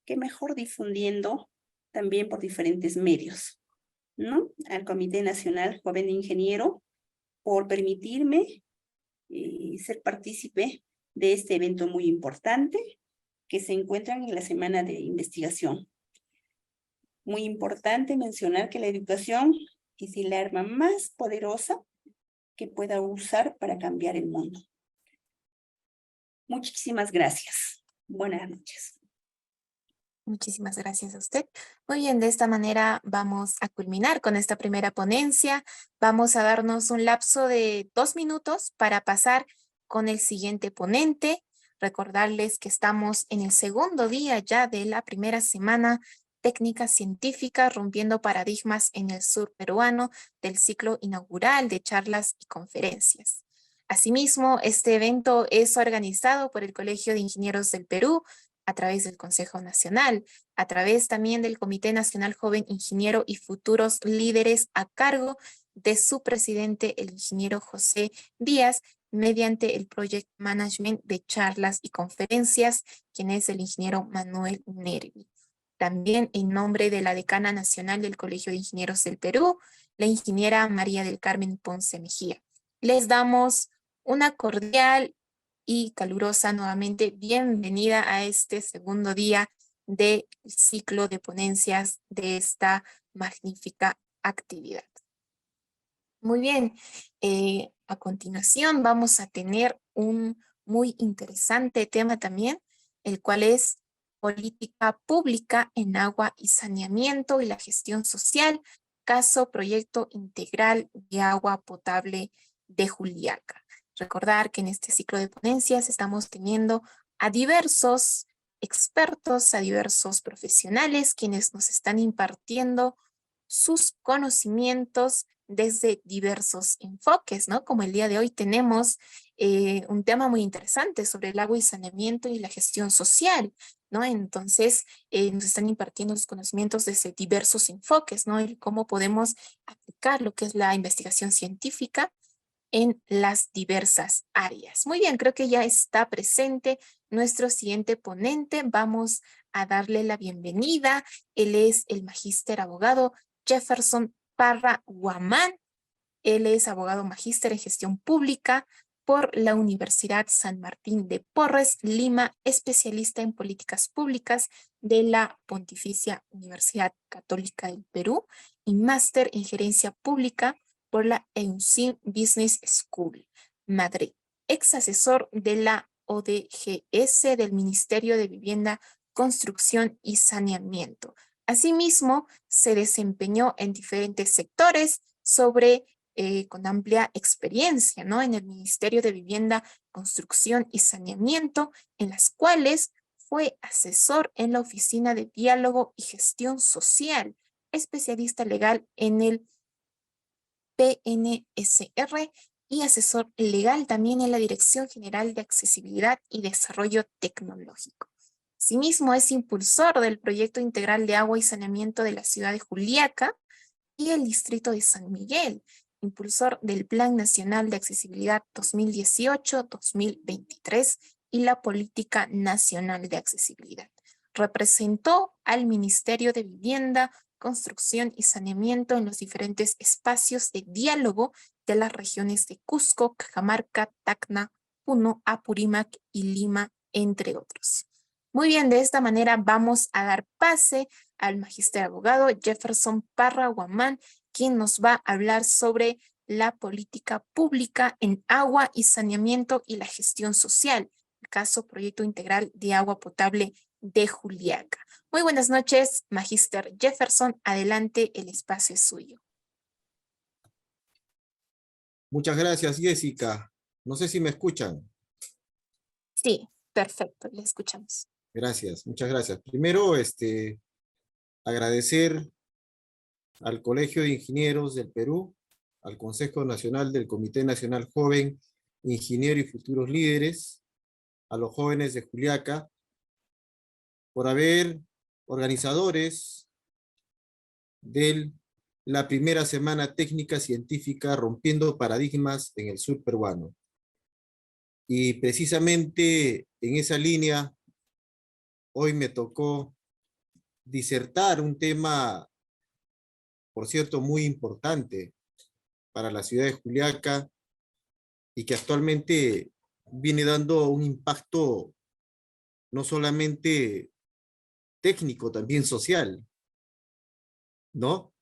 que mejor difundiendo también por diferentes medios, ¿no? Al Comité Nacional Joven Ingeniero por permitirme ser partícipe de este evento muy importante que se encuentran en la Semana de Investigación. Muy importante mencionar que la educación es el arma más poderosa que pueda usar para cambiar el mundo. Muchísimas gracias. Buenas noches. Muchísimas gracias a usted. Muy bien, de esta manera vamos a culminar con esta primera ponencia. Vamos a darnos un lapso de 2 minutos para pasar con el siguiente ponente. Recordarles que estamos en el segundo día ya de la primera semana técnica científica rompiendo paradigmas en el sur peruano del ciclo inaugural de charlas y conferencias. Asimismo, este evento es organizado por el Colegio de Ingenieros del Perú, a través del Consejo Nacional, a través también del Comité Nacional Joven Ingeniero y futuros líderes a cargo de su presidente, el ingeniero José Díaz, mediante el Project Management de charlas y conferencias, quien es el ingeniero Manuel Nervi. También en nombre de la Decana Nacional del Colegio de Ingenieros del Perú, la ingeniera María del Carmen Ponce Mejía. Les damos una cordial y calurosa nuevamente bienvenida a este segundo día del ciclo de ponencias de esta magnífica actividad. Muy bien, a continuación vamos a tener un muy interesante tema también, el cual es política pública en agua y saneamiento y la gestión social, caso proyecto integral de agua potable de Juliaca. Recordar que en este ciclo de ponencias estamos teniendo a diversos expertos, a diversos profesionales, quienes nos están impartiendo sus conocimientos desde diversos enfoques, ¿no? Como el día de hoy tenemos un tema muy interesante sobre el agua y saneamiento y la gestión social, ¿no? Entonces, nos están impartiendo los conocimientos desde diversos enfoques, ¿no? Y cómo podemos aplicar lo que es la investigación científica en las diversas áreas. Muy bien, creo que ya está presente nuestro siguiente ponente. Vamos a darle la bienvenida. Él es el magíster abogado Jefferson Parra Guamán. Él es abogado magíster en gestión pública por la Universidad San Martín de Porres, Lima, especialista en políticas públicas de la Pontificia Universidad Católica del Perú y máster en gerencia pública por la EUNSIM Business School, Madrid. Ex asesor de la ODGS del Ministerio de Vivienda, Construcción y Saneamiento. Asimismo, se desempeñó en diferentes sectores con amplia experiencia, ¿no? En el Ministerio de Vivienda, Construcción y Saneamiento, en las cuales fue asesor en la Oficina de Diálogo y Gestión Social, especialista legal en el PNSR y asesor legal también en la Dirección General de Accesibilidad y Desarrollo Tecnológico. Asimismo, es impulsor del Proyecto Integral de Agua y Saneamiento de la ciudad de Juliaca y el Distrito de San Miguel, impulsor del Plan Nacional de Accesibilidad 2018-2023 y la Política Nacional de Accesibilidad. Representó al Ministerio de Vivienda, Construcción y Saneamiento en los diferentes espacios de diálogo de las regiones de Cusco, Cajamarca, Tacna, Puno, Apurímac y Lima, entre otros. Muy bien, de esta manera vamos a dar pase al magíster abogado Jefferson Parra Guamán, quien nos va a hablar sobre la política pública en agua y saneamiento y la gestión social, el caso Proyecto Integral de Agua Potable de Juliaca. Muy buenas noches, magíster Jefferson. Adelante, el espacio es suyo. Muchas gracias, Jessica. No sé si me escuchan. Sí, perfecto, le escuchamos. Gracias, muchas gracias. Primero, agradecer al Colegio de Ingenieros del Perú, al Consejo Nacional del Comité Nacional Joven, Ingeniero y Futuros Líderes, a los jóvenes de Juliaca, por haber organizadores de la primera semana técnica científica rompiendo paradigmas en el sur peruano. Y precisamente en esa línea, hoy me tocó disertar un tema, por cierto, muy importante para la ciudad de Juliaca y que actualmente viene dando un impacto no solamente técnico, también social, ¿no?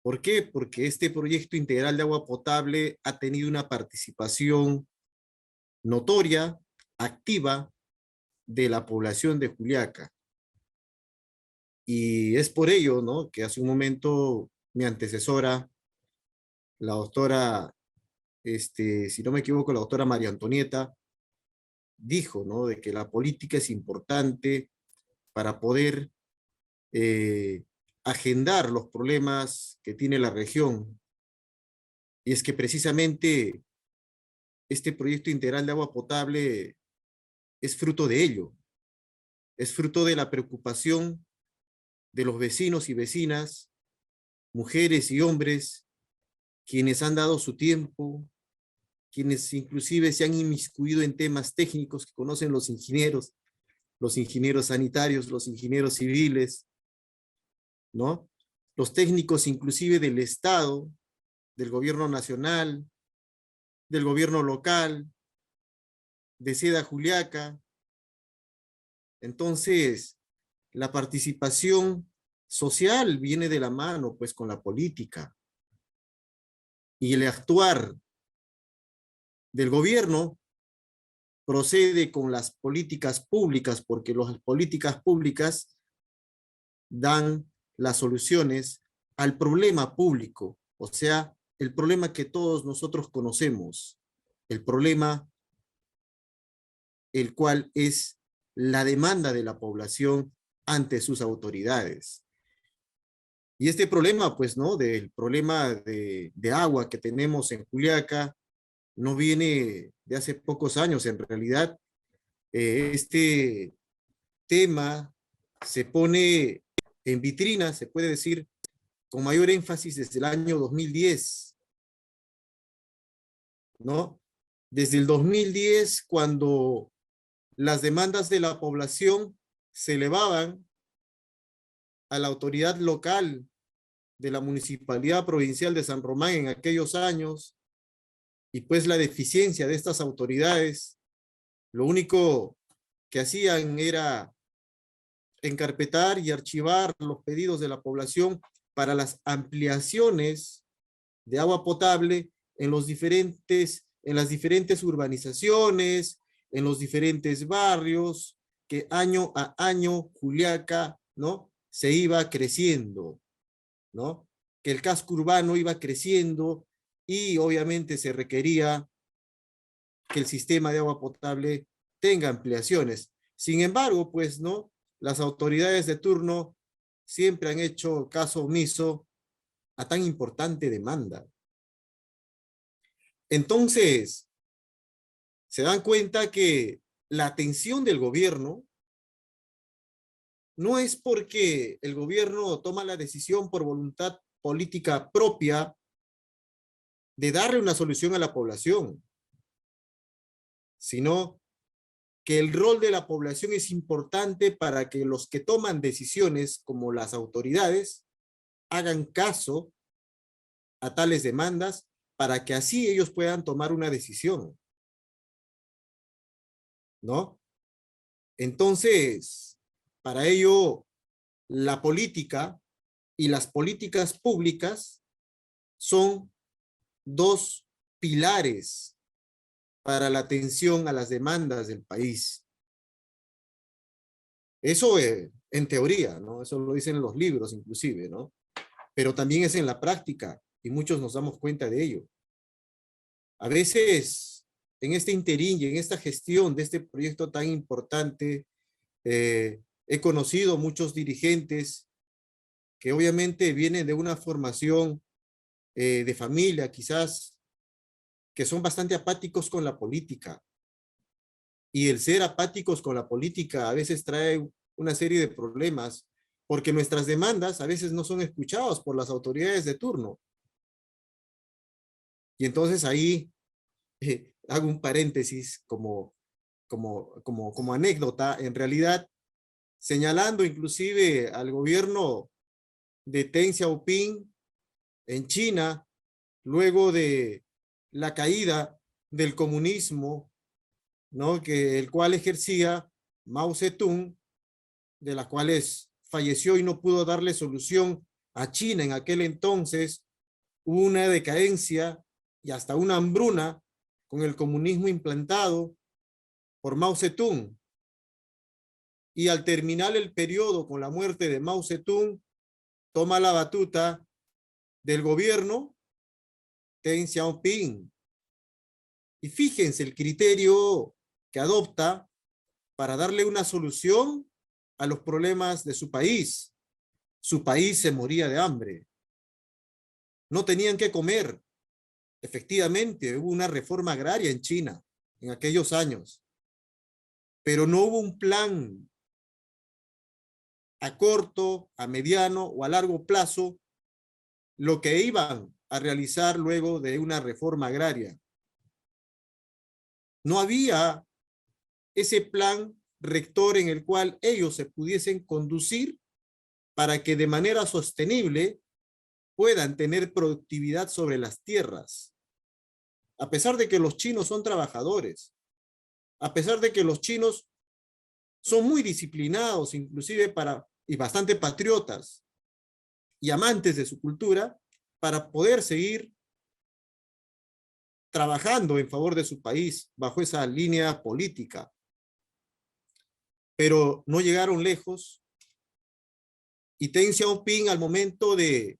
¿Por qué? Porque este proyecto integral de agua potable ha tenido una participación notoria, activa, de la población de Juliaca. Y es por ello, ¿no?, que hace un momento mi antecesora, la doctora, si no me equivoco, la doctora María Antonieta, dijo, ¿no?, de que la política es importante para poder agendar los problemas que tiene la región. Y es que precisamente este proyecto integral de agua potable es fruto de ello, es fruto de la preocupación de los vecinos y vecinas, mujeres y hombres, quienes han dado su tiempo, quienes inclusive se han inmiscuido en temas técnicos que conocen los ingenieros sanitarios, los ingenieros civiles, ¿no? Los técnicos inclusive del Estado, del gobierno nacional, del gobierno local, de Seda Juliaca. Entonces, la participación social viene de la mano, pues, con la política. Y el actuar del gobierno procede con las políticas públicas, porque las políticas públicas dan las soluciones al problema público, o sea, el problema que todos nosotros conocemos, el problema el cual es la demanda de la población ante sus autoridades. Y este problema, pues, ¿no?, del problema de agua que tenemos en Juliaca, no viene de hace pocos años. En realidad, este tema se pone en vitrina, se puede decir, con mayor énfasis desde el año 2010, ¿no? Desde el 2010, cuando las demandas de la población se elevaban a la autoridad local de la Municipalidad Provincial de San Román en aquellos años, y pues la deficiencia de estas autoridades, lo único que hacían era encarpetar y archivar los pedidos de la población para las ampliaciones de agua potable en las diferentes urbanizaciones, en los diferentes barrios, que año a año Juliaca, ¿no?, se iba creciendo, ¿no? Que el casco urbano iba creciendo y obviamente se requería que el sistema de agua potable tenga ampliaciones. Sin embargo, pues, ¿no?, las autoridades de turno siempre han hecho caso omiso a tan importante demanda. Entonces, se dan cuenta que la atención del gobierno no es porque el gobierno toma la decisión por voluntad política propia de darle una solución a la población, sino que el rol de la población es importante para que los que toman decisiones, como las autoridades, hagan caso a tales demandas para que así ellos puedan tomar una decisión, ¿no? Entonces, para ello, la política y las políticas públicas son dos pilares para la atención a las demandas del país. Eso en teoría, ¿no? Eso lo dicen los libros inclusive, ¿no? Pero también es en la práctica y muchos nos damos cuenta de ello. A veces, en este interín y en esta gestión de este proyecto tan importante, he conocido muchos dirigentes que obviamente vienen de una formación de familia, quizás, que son bastante apáticos con la política. Y el ser apáticos con la política a veces trae una serie de problemas, porque nuestras demandas a veces no son escuchadas por las autoridades de turno. Y entonces ahí hago un paréntesis como anécdota, en realidad, señalando inclusive al gobierno de Deng Xiaoping en China, luego de la caída del comunismo, ¿no? El cual ejercía Mao Zedong, de las cuales falleció y no pudo darle solución a China en aquel entonces. Hubo una decadencia y hasta una hambruna con el comunismo implantado por Mao Zedong. Y al terminar el periodo con la muerte de Mao Zedong, toma la batuta del gobierno Deng Xiaoping. Y fíjense el criterio que adopta para darle una solución a los problemas de su país. Su país se moría de hambre. No tenían que comer. Efectivamente, hubo una reforma agraria en China en aquellos años, pero no hubo un plan a corto, a mediano o a largo plazo lo que iban a realizar luego de una reforma agraria. No había ese plan rector en el cual ellos se pudiesen conducir para que de manera sostenible puedan tener productividad sobre las tierras. A pesar de que los chinos son trabajadores, a pesar de que los chinos son muy disciplinados, inclusive y bastante patriotas y amantes de su cultura, para poder seguir trabajando en favor de su país bajo esa línea política. Pero no llegaron lejos y Deng Xiaoping, al momento de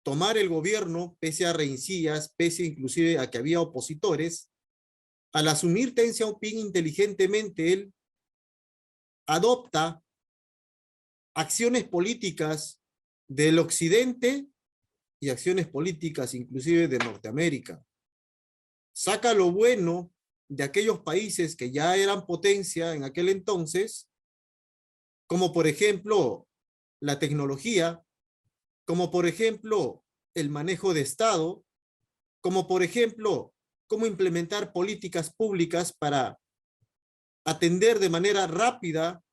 tomar el gobierno, pese a rencillas, pese inclusive a que había opositores, al asumir Deng Xiaoping inteligentemente, él adopta acciones políticas del occidente y acciones políticas inclusive de Norteamérica. Saca lo bueno de aquellos países que ya eran potencia en aquel entonces, como por ejemplo la tecnología, como por ejemplo el manejo de Estado, como por ejemplo cómo implementar políticas públicas para atender de manera rápida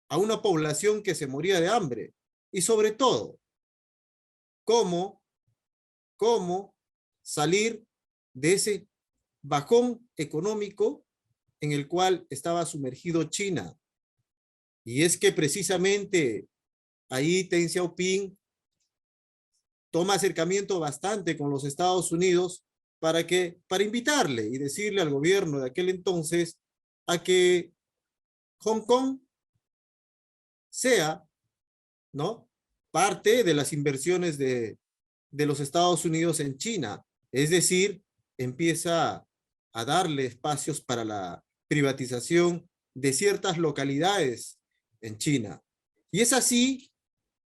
a una población que se moría de hambre. Y sobre todo, cómo salir de ese bajón económico en el cual estaba sumergido China. Y es que precisamente ahí Deng Xiaoping toma acercamiento bastante con los Estados Unidos para invitarle y decirle al gobierno de aquel entonces a que Hong Kong sea, ¿no?, parte de las inversiones de los Estados Unidos en China. Es decir, empieza a darle espacios para la privatización de ciertas localidades en China. Y es así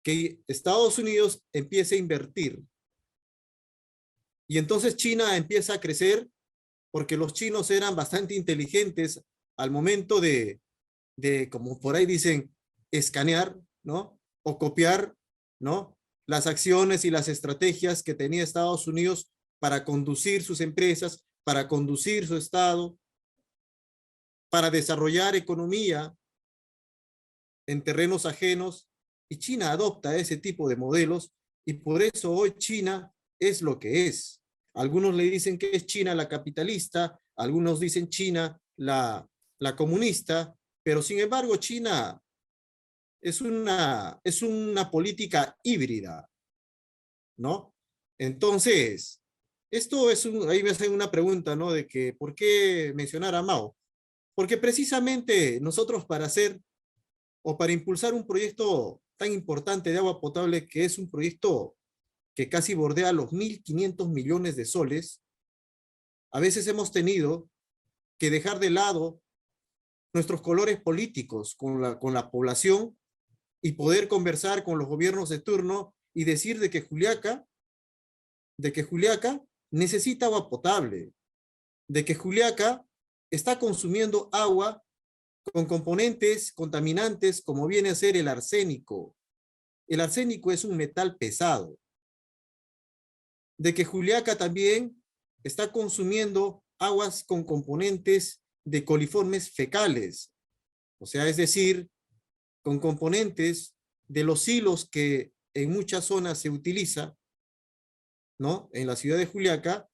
que Estados Unidos empieza a invertir. Y entonces China empieza a crecer porque los chinos eran bastante inteligentes al momento de como por ahí dicen, escanear, ¿no?, o copiar, ¿no?, las acciones y las estrategias que tenía Estados Unidos para conducir sus empresas, para conducir su Estado, para desarrollar economía en terrenos ajenos. Y China adopta ese tipo de modelos y por eso hoy China es lo que es. Algunos le dicen que es China la capitalista, algunos dicen China la comunista, pero sin embargo China es una política híbrida, ¿no? Entonces, ahí me hacen una pregunta, ¿no?, de que ¿por qué mencionar a Mao? Porque precisamente nosotros para impulsar un proyecto tan importante de agua potable, que es un proyecto que casi bordea los 1.500 millones de soles, a veces hemos tenido que dejar de lado nuestros colores políticos con la población y poder conversar con los gobiernos de turno y decir de que Juliaca necesita agua potable, de que Juliaca está consumiendo agua con componentes contaminantes como viene a ser el arsénico. El arsénico es un metal pesado. De que Juliaca también está consumiendo aguas con componentes de coliformes fecales. O sea, es decir, con componentes de los silos que en muchas zonas se utiliza, ¿no?, en la ciudad de Juliaca,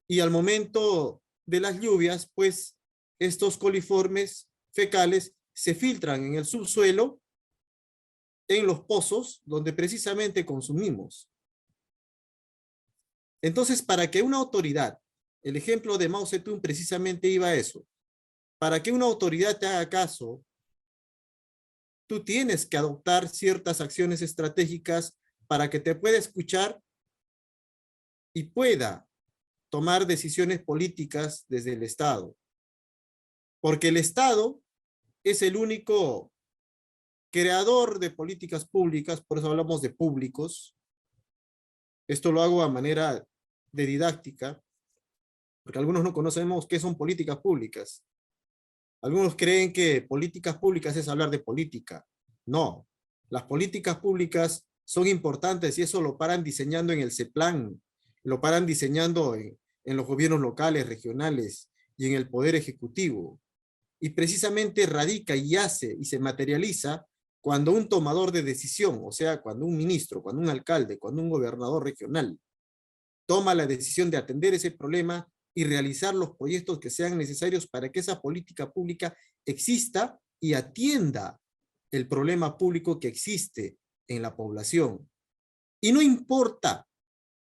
y al momento de las lluvias, pues estos coliformes fecales se filtran en el subsuelo, en los pozos donde precisamente consumimos. Entonces, para que una autoridad, el ejemplo de Mao Zedong precisamente iba a eso, para que una autoridad te haga caso, tú tienes que adoptar ciertas acciones estratégicas para que te pueda escuchar y pueda tomar decisiones políticas desde el Estado. Porque el Estado es el único creador de políticas públicas, por eso hablamos de públicos. Esto lo hago a manera de didáctica, porque algunos no conocemos qué son políticas públicas. Algunos creen que políticas públicas es hablar de política. No, las políticas públicas son importantes y eso lo paran diseñando en el CEPLAN, lo paran diseñando en los gobiernos locales, regionales y en el Poder Ejecutivo. Y precisamente radica y hace y se materializa cuando un tomador de decisión, o sea, cuando un ministro, cuando un alcalde, cuando un gobernador regional toma la decisión de atender ese problema y realizar los proyectos que sean necesarios para que esa política pública exista y atienda el problema público que existe en la población. Y no importa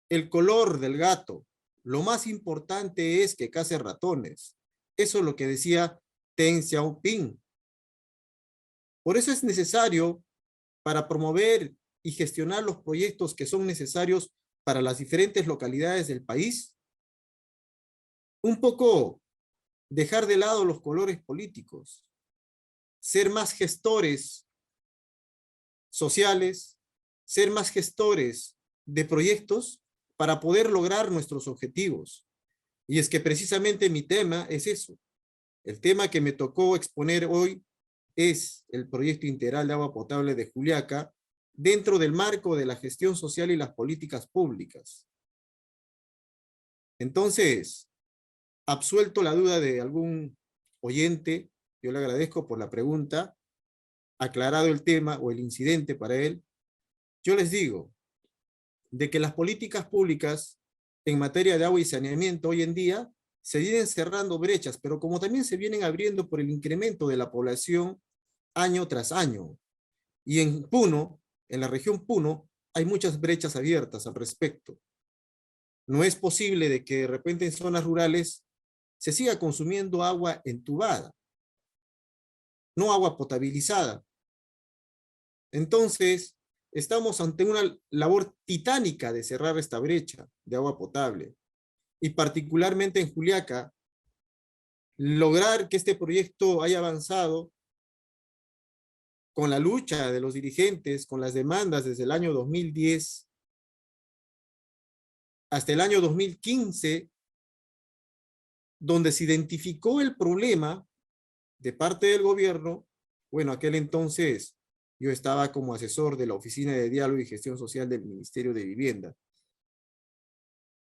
el color del gato, lo más importante es que case ratones. Eso es lo que decía Deng Xiaoping. Por eso es necesario, para promover y gestionar los proyectos que son necesarios para las diferentes localidades del país, un poco dejar de lado los colores políticos, ser más gestores sociales, ser más gestores de proyectos para poder lograr nuestros objetivos. Y es que precisamente mi tema es eso. El tema que me tocó exponer hoy es el proyecto integral de agua potable de Juliaca dentro del marco de la gestión social y las políticas públicas. Entonces, absuelto la duda de algún oyente, yo le agradezco por la pregunta, aclarado el tema o el incidente para él, yo les digo de que las políticas públicas en materia de agua y saneamiento hoy en día se vienen cerrando brechas, pero como también se vienen abriendo por el incremento de la población año tras año. Y en Puno, en la región Puno, hay muchas brechas abiertas al respecto. No es posible de que de repente en zonas rurales se siga consumiendo agua entubada, no agua potabilizada. Entonces, estamos ante una labor titánica de cerrar esta brecha de agua potable. Y particularmente en Juliaca, lograr que este proyecto haya avanzado con la lucha de los dirigentes, con las demandas desde el año 2010 hasta el año 2015, donde se identificó el problema de parte del gobierno. Bueno, aquel entonces yo estaba como asesor de la Oficina de Diálogo y Gestión Social del Ministerio de Vivienda.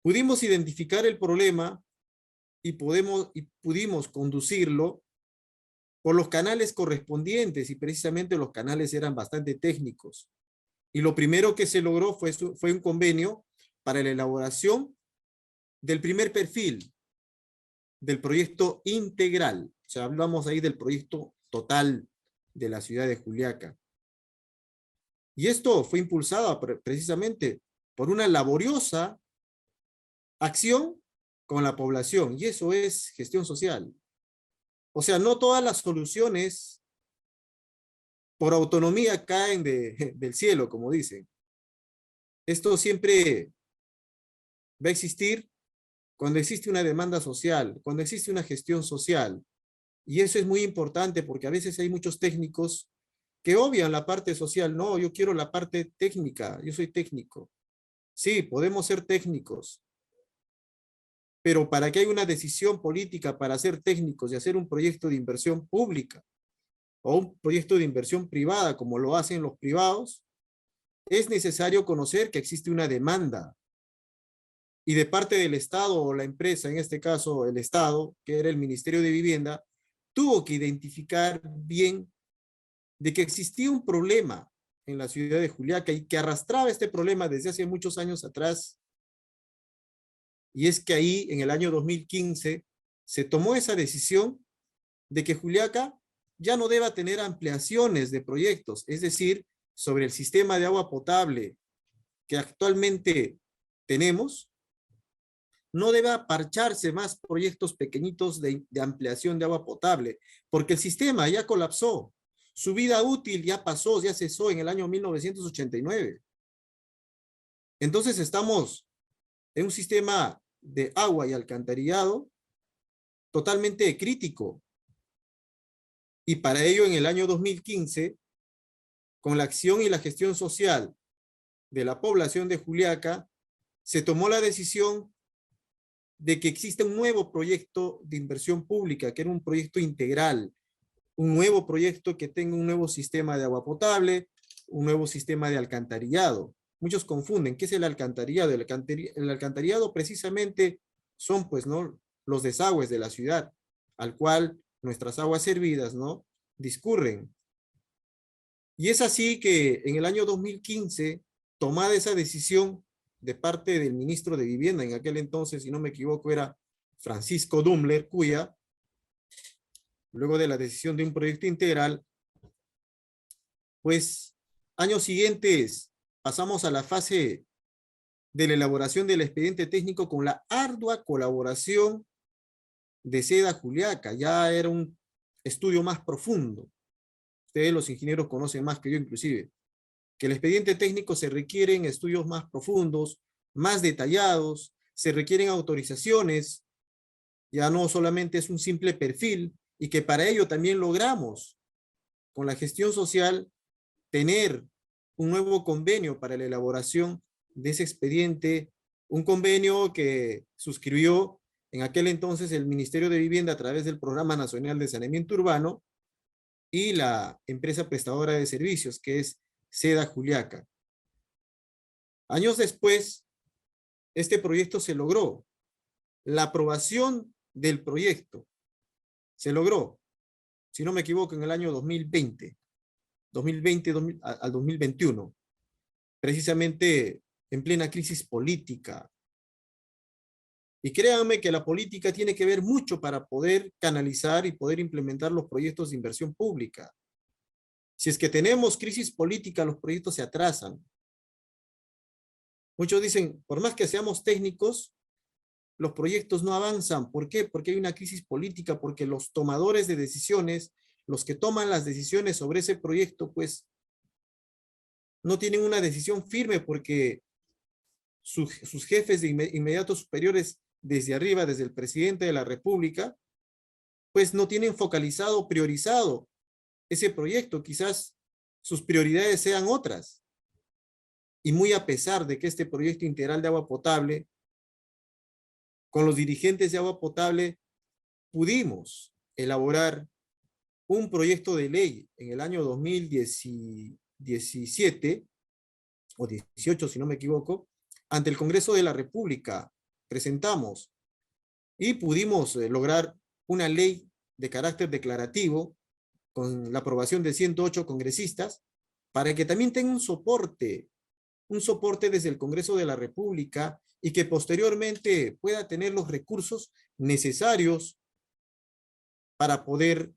Pudimos identificar el problema y pudimos conducirlo por los canales correspondientes, y precisamente los canales eran bastante técnicos. Y lo primero que se logró fue un convenio para la elaboración del primer perfil del proyecto integral. O sea, hablamos ahí del proyecto total de la ciudad de Juliaca. Y esto fue impulsado precisamente por una laboriosa acción con la población, y eso es gestión social. O sea, no todas las soluciones por autonomía caen del cielo, como dicen. Esto siempre va a existir cuando existe una demanda social, cuando existe una gestión social. Y eso es muy importante porque a veces hay muchos técnicos que obvian la parte social. No, yo quiero la parte técnica, yo soy técnico. Sí, podemos ser técnicos, pero para que haya una decisión política para ser técnicos y hacer un proyecto de inversión pública o un proyecto de inversión privada, como lo hacen los privados, es necesario conocer que existe una demanda. Y de parte del Estado o la empresa, en este caso el Estado, que era el Ministerio de Vivienda, tuvo que identificar bien de que existía un problema en la ciudad de Juliaca y que arrastraba este problema desde hace muchos años atrás. Y es que ahí, en el año 2015, se tomó esa decisión de que Juliaca ya no deba tener ampliaciones de proyectos, es decir, sobre el sistema de agua potable que actualmente tenemos, no deba parcharse más proyectos pequeñitos de ampliación de agua potable, porque el sistema ya colapsó. Su vida útil ya pasó, ya cesó en el año 1989. Entonces estamos en un sistema de agua y alcantarillado totalmente crítico. Y para ello, en el año 2015, con la acción y la gestión social de la población de Juliaca, se tomó la decisión de que existe un nuevo proyecto de inversión pública, que era un proyecto integral, un nuevo proyecto que tenga un nuevo sistema de agua potable, un nuevo sistema de alcantarillado. Muchos confunden, ¿qué es el alcantarillado? El alcantarillado precisamente son, pues, ¿no?, los desagües de la ciudad, al cual nuestras aguas servidas, ¿no?, discurren. Y es así que en el año 2015, tomada esa decisión de parte del ministro de Vivienda, en aquel entonces, si no me equivoco, era Francisco Dumbler Cuya, luego de la decisión de un proyecto integral, pues años siguientes pasamos a la fase de la elaboración del expediente técnico con la ardua colaboración de SEDA Juliaca. Ya era un estudio más profundo. Ustedes los ingenieros conocen más que yo inclusive, que el expediente técnico se requieren estudios más profundos, más detallados, se requieren autorizaciones, ya no solamente es un simple perfil, y que para ello también logramos, con la gestión social, tener un nuevo convenio para la elaboración de ese expediente, un convenio que suscribió en aquel entonces el Ministerio de Vivienda a través del Programa Nacional de Saneamiento Urbano y la empresa prestadora de servicios, que es SEDA Juliaca. Años después, este proyecto se logró. La aprobación del proyecto se logró, si no me equivoco, en el año 2020 al 2021, precisamente en plena crisis política. Y créanme que la política tiene que ver mucho para poder canalizar y poder implementar los proyectos de inversión pública. Si es que tenemos crisis política, los proyectos se atrasan. Muchos dicen, por más que seamos técnicos, los proyectos no avanzan. ¿Por qué? Porque hay una crisis política, porque los tomadores de decisiones, los que toman las decisiones sobre ese proyecto, pues no tienen una decisión firme porque sus jefes de inmediatos superiores desde arriba, desde el presidente de la República, pues no tienen focalizado, priorizado ese proyecto. Quizás sus prioridades sean otras. Y muy a pesar de que este proyecto integral de agua potable, con los dirigentes de agua potable, pudimos elaborar un proyecto de ley en el año 2017 o 18, si no me equivoco, ante el Congreso de la República. Presentamos y pudimos lograr una ley de carácter declarativo con la aprobación de 108 congresistas para que también tenga un soporte desde el Congreso de la República y que posteriormente pueda tener los recursos necesarios para poder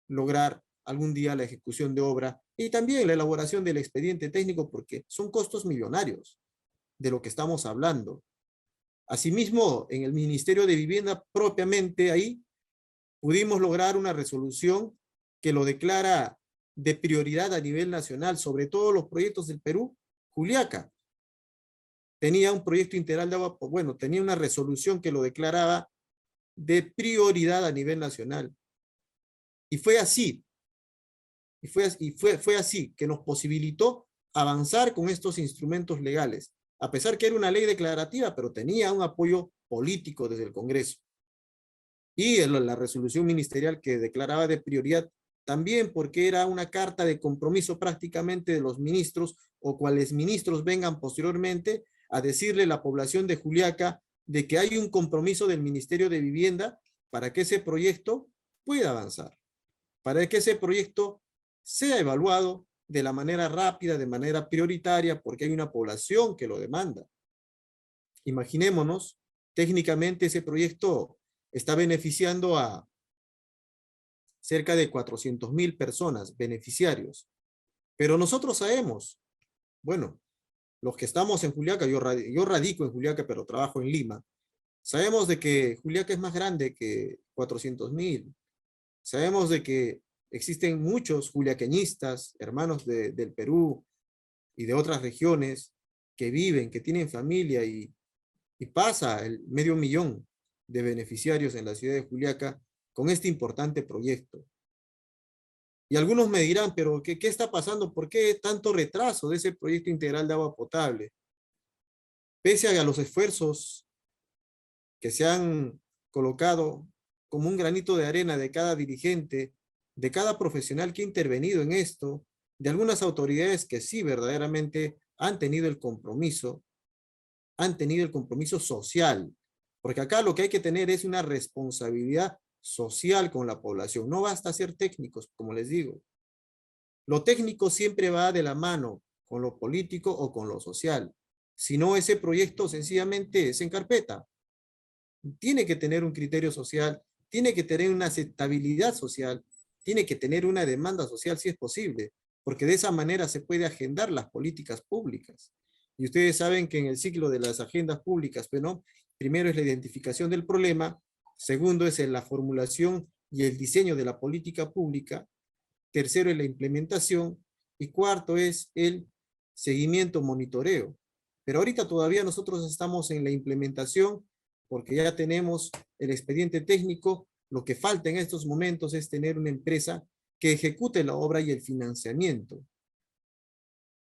lograr algún día la ejecución de obra y también la elaboración del expediente técnico, porque son costos millonarios de lo que estamos hablando. Asimismo, en el Ministerio de Vivienda propiamente ahí pudimos lograr una resolución que lo declara de prioridad a nivel nacional, sobre todo los proyectos del Perú. Juliaca tenía un proyecto integral de agua, bueno, tenía una resolución que lo declaraba de prioridad a nivel nacional. Y fue así, fue así que nos posibilitó avanzar con estos instrumentos legales, a pesar que era una ley declarativa, pero tenía un apoyo político desde el Congreso. Y la resolución ministerial que declaraba de prioridad también, porque era una carta de compromiso prácticamente de los ministros o cuales ministros vengan posteriormente a decirle a la población de Juliaca de que hay un compromiso del Ministerio de Vivienda para que ese proyecto pueda avanzar, para que ese proyecto sea evaluado de la manera rápida, de manera prioritaria, porque hay una población que lo demanda. Imaginémonos, técnicamente ese proyecto está beneficiando a cerca de 400.000 personas, beneficiarios. Pero nosotros sabemos, bueno, los que estamos en Juliaca, yo radico en Juliaca, pero trabajo en Lima, sabemos de que Juliaca es más grande que 400.000. Sabemos de que existen muchos juliaqueñistas, hermanos del Perú y de otras regiones, que viven, que tienen familia y pasa el 500.000 de beneficiarios en la ciudad de Juliaca con este importante proyecto. Y algunos me dirán, pero ¿qué está pasando? ¿Por qué tanto retraso de ese proyecto integral de agua potable? Pese a los esfuerzos que se han colocado como un granito de arena de cada dirigente, de cada profesional que ha intervenido en esto, de algunas autoridades que sí verdaderamente han tenido el compromiso social, porque acá lo que hay que tener es una responsabilidad social con la población. No basta ser técnicos, como les digo. Lo técnico siempre va de la mano con lo político o con lo social. Si no, ese proyecto sencillamente se encarpeta. Tiene que tener un criterio social, tiene que tener una aceptabilidad social, tiene que tener una demanda social si es posible, porque de esa manera se puede agendar las políticas públicas. Y ustedes saben que en el ciclo de las agendas públicas, bueno, primero es la identificación del problema, segundo es la formulación y el diseño de la política pública, tercero es la implementación y cuarto es el seguimiento, monitoreo. Pero ahorita todavía nosotros estamos en la implementación porque ya tenemos el expediente técnico. Lo que falta en estos momentos es tener una empresa que ejecute la obra y el financiamiento.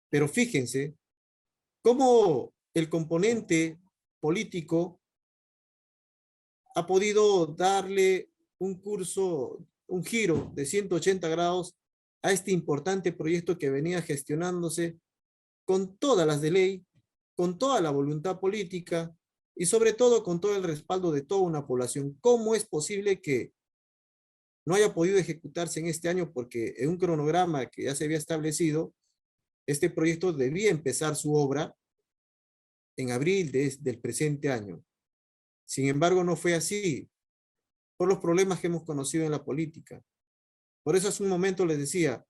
Pero fíjense cómo el componente político ha podido darle un giro de 180 grados a este importante proyecto que venía gestionándose con todas las de ley, con toda la voluntad política y sobre todo con todo el respaldo de toda una población. ¿Cómo es posible que no haya podido ejecutarse en este año? Porque en un cronograma que ya se había establecido, este proyecto debía empezar su obra en abril del presente año. Sin embargo, no fue así, por los problemas que hemos conocido en la política. Por eso hace un momento les decía,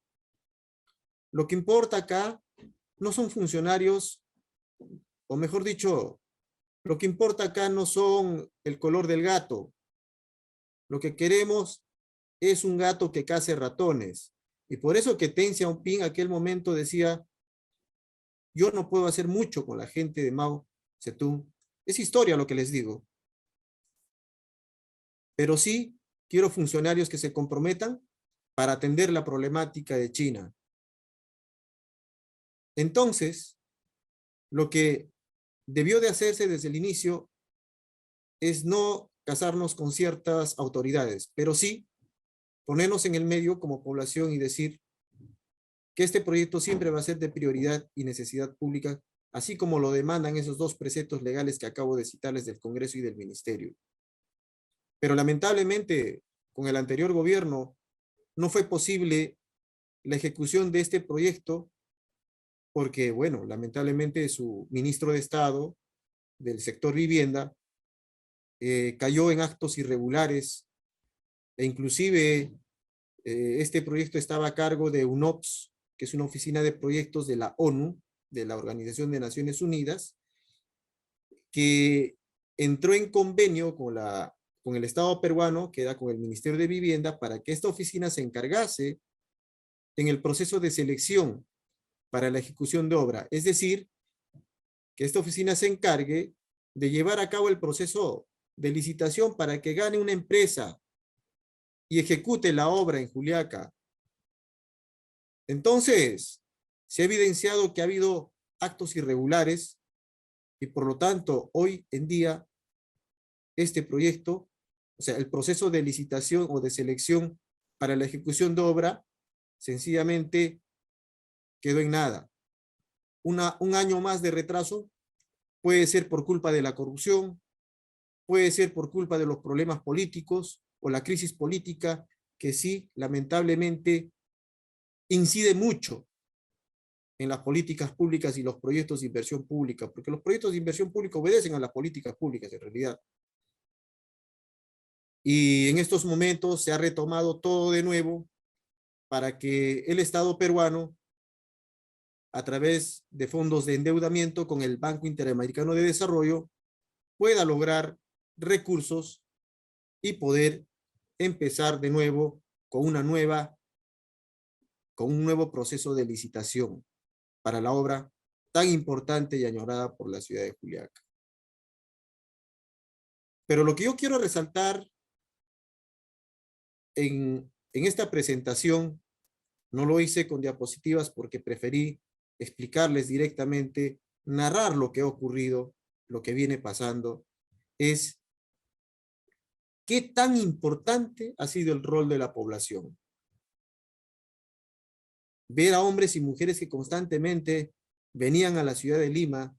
lo que importa acá no son funcionarios, o mejor dicho, lo que importa acá no son el color del gato. Lo que queremos es un gato que case ratones. Y por eso que Deng Xiaoping en aquel momento decía, yo no puedo hacer mucho con la gente de Mao Zedong. Es historia lo que les digo. Pero sí quiero funcionarios que se comprometan para atender la problemática de China. Entonces, lo que debió de hacerse desde el inicio es no casarnos con ciertas autoridades, pero sí ponernos en el medio como población y decir que este proyecto siempre va a ser de prioridad y necesidad pública, así como lo demandan esos dos preceptos legales que acabo de citarles del Congreso y del Ministerio. Pero lamentablemente, con el anterior gobierno, no fue posible la ejecución de este proyecto porque, bueno, lamentablemente su ministro de Estado del sector vivienda cayó en actos irregulares e inclusive este proyecto estaba a cargo de UNOPS, que es una oficina de proyectos de la ONU, de la Organización de Naciones Unidas, que entró en convenio con el Estado peruano, que era con el Ministerio de Vivienda, para que esta oficina se encargase en el proceso de selección para la ejecución de obra. Es decir, que esta oficina se encargue de llevar a cabo el proceso de licitación para que gane una empresa y ejecute la obra en Juliaca. Entonces, se ha evidenciado que ha habido actos irregulares y por lo tanto, hoy en día, este proyecto, o sea, el proceso de licitación o de selección para la ejecución de obra, sencillamente quedó en nada. Un año más de retraso puede ser por culpa de la corrupción, puede ser por culpa de los problemas políticos o la crisis política que sí, lamentablemente, incide mucho en las políticas públicas y los proyectos de inversión pública, porque los proyectos de inversión pública obedecen a las políticas públicas en realidad. Y en estos momentos se ha retomado todo de nuevo para que el Estado peruano, a través de fondos de endeudamiento con el Banco Interamericano de Desarrollo, pueda lograr recursos y poder empezar de nuevo con un nuevo proceso de licitación para la obra tan importante y añorada por la ciudad de Juliaca. Pero lo que yo quiero resaltar en esta presentación, no lo hice con diapositivas porque preferí explicarles directamente, narrar lo que ha ocurrido, lo que viene pasando, es qué tan importante ha sido el rol de la población. Ver a hombres y mujeres que constantemente venían a la ciudad de Lima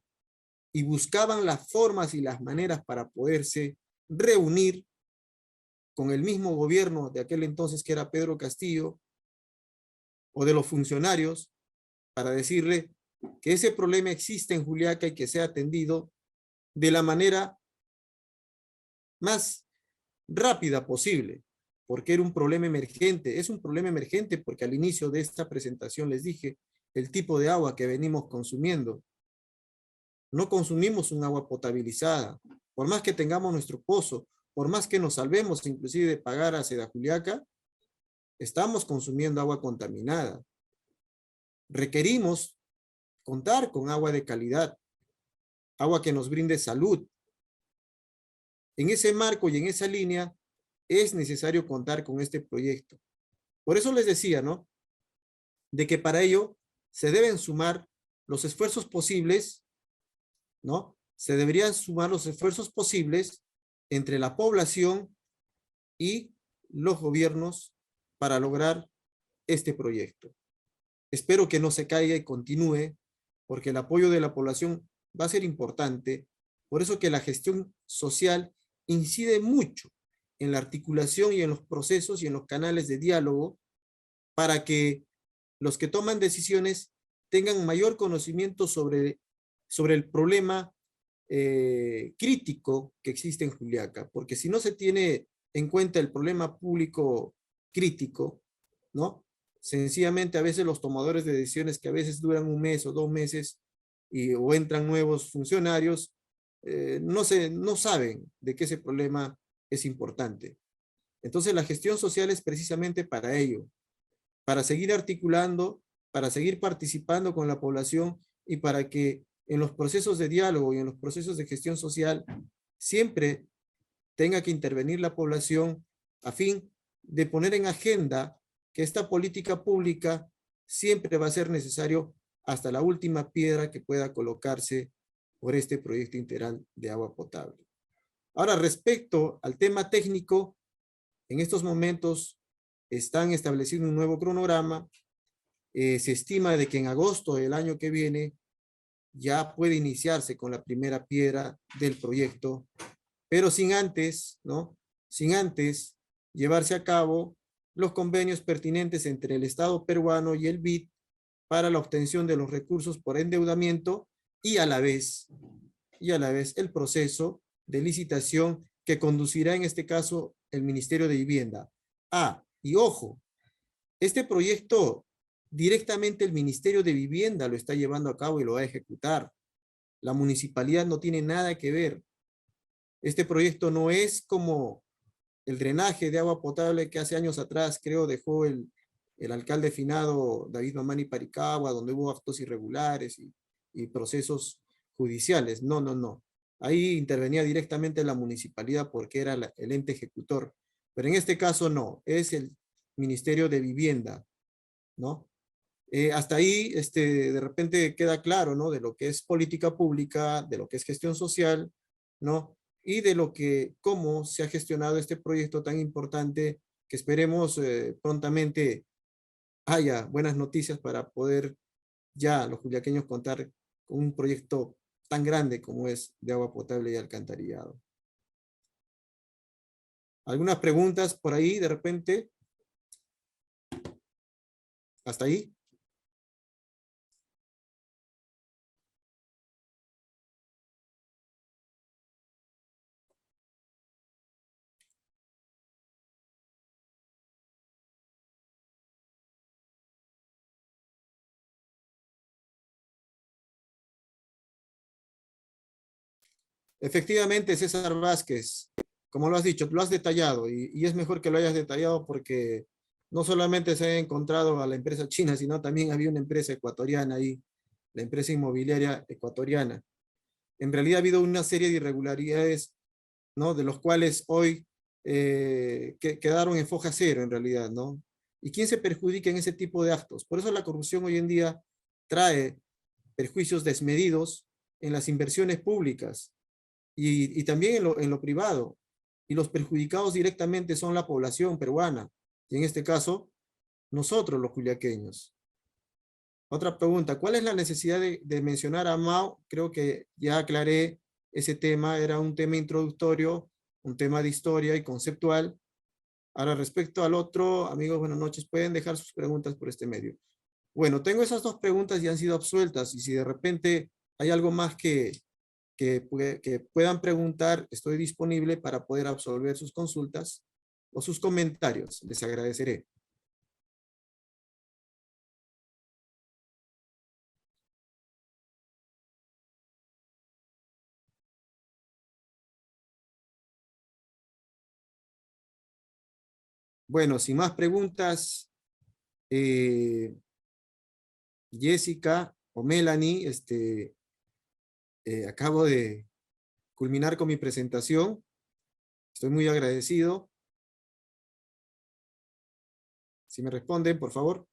y buscaban las formas y las maneras para poderse reunir con el mismo gobierno de aquel entonces que era Pedro Castillo o de los funcionarios para decirle que ese problema existe en Juliaca y que sea atendido de la manera más rápida posible, porque era un problema emergente. Es un problema emergente porque al inicio de esta presentación les dije el tipo de agua que venimos consumiendo. No consumimos un agua potabilizada. Por más que tengamos nuestro pozo, por más que nos salvemos inclusive de pagar a Seda Juliaca, estamos consumiendo agua contaminada. Requerimos contar con agua de calidad, agua que nos brinde salud. En ese marco y en esa línea es necesario contar con este proyecto. Por eso les decía, ¿no? De que para ello se deben sumar los esfuerzos posibles, ¿no? Se deberían sumar los esfuerzos posibles entre la población y los gobiernos para lograr este proyecto. Espero que no se caiga y continúe, porque el apoyo de la población va a ser importante. Por eso que la gestión social incide mucho en la articulación y en los procesos y en los canales de diálogo para que los que toman decisiones tengan mayor conocimiento sobre el problema crítico que existe en Juliaca, porque si no se tiene en cuenta el problema público crítico, ¿no? Sencillamente a veces los tomadores de decisiones que a veces duran un mes o 2 meses o entran nuevos funcionarios, no saben de que ese problema es importante. Entonces la gestión social es precisamente para ello, para seguir articulando, para seguir participando con la población y para que en los procesos de diálogo y en los procesos de gestión social siempre tenga que intervenir la población a fin de poner en agenda que esta política pública siempre va a ser necesario hasta la última piedra que pueda colocarse por este proyecto integral de agua potable. Ahora, respecto al tema técnico, en estos momentos están estableciendo un nuevo cronograma. Se estima de que en agosto del año que viene ya puede iniciarse con la primera piedra del proyecto, pero sin antes, ¿no? Sin antes llevarse a cabo los convenios pertinentes entre el Estado peruano y el BID para la obtención de los recursos por endeudamiento y a la vez el proceso de licitación que conducirá en este caso el Ministerio de Vivienda. Y ojo, este proyecto directamente el Ministerio de Vivienda lo está llevando a cabo y lo va a ejecutar. La municipalidad no tiene nada que ver. Este proyecto no es como el drenaje de agua potable que hace años atrás, creo, dejó el alcalde finado David Mamani Paricagua, donde hubo actos irregulares y procesos judiciales. No, no, no. Ahí intervenía directamente la municipalidad porque era el ente ejecutor. Pero en este caso no, es el Ministerio de Vivienda, ¿no? Hasta ahí, de repente queda claro, ¿no? De lo que es política pública, de lo que es gestión social, ¿no? Y de cómo se ha gestionado este proyecto tan importante que esperemos prontamente haya buenas noticias para poder ya los juliaqueños contar con un proyecto tan grande como es de agua potable y alcantarillado. ¿Algunas preguntas por ahí de repente? ¿Hasta ahí? Efectivamente, César Vázquez, como lo has dicho, lo has detallado y es mejor que lo hayas detallado porque no solamente se ha encontrado a la empresa china, sino también había una empresa ecuatoriana ahí, la empresa inmobiliaria ecuatoriana. En realidad ha habido una serie de irregularidades, ¿no? De los cuales hoy quedaron en foja cero en realidad, ¿no? ¿Y quién se perjudica en ese tipo de actos? Por eso la corrupción hoy en día trae perjuicios desmedidos en las inversiones públicas y también en lo privado. Y los perjudicados directamente son la población peruana, y en este caso, nosotros los juliaqueños. Otra pregunta, ¿cuál es la necesidad de mencionar a Mao? Creo que ya aclaré ese tema, era un tema introductorio, un tema de historia y conceptual. Ahora, respecto al otro, amigos, buenas noches, pueden dejar sus preguntas por este medio. Bueno, tengo esas dos preguntas y han sido absueltas, y si de repente hay algo más que puedan preguntar, estoy disponible para poder absolver sus consultas o sus comentarios. Les agradeceré. Bueno, sin más preguntas, Jessica o Melanie, acabo de culminar con mi presentación. Estoy muy agradecido. Si me responden, por favor.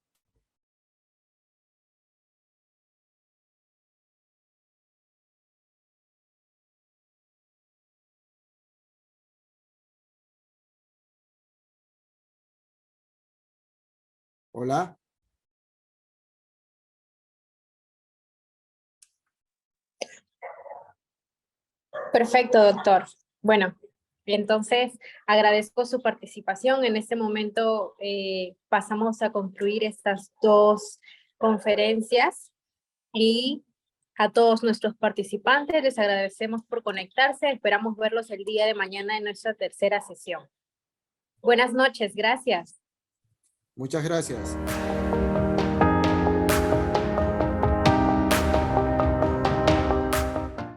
Hola. Perfecto, doctor. Bueno, entonces agradezco su participación. En este momento pasamos a concluir estas dos conferencias y a todos nuestros participantes les agradecemos por conectarse. Esperamos verlos el día de mañana en nuestra tercera sesión. Buenas noches, gracias. Muchas gracias.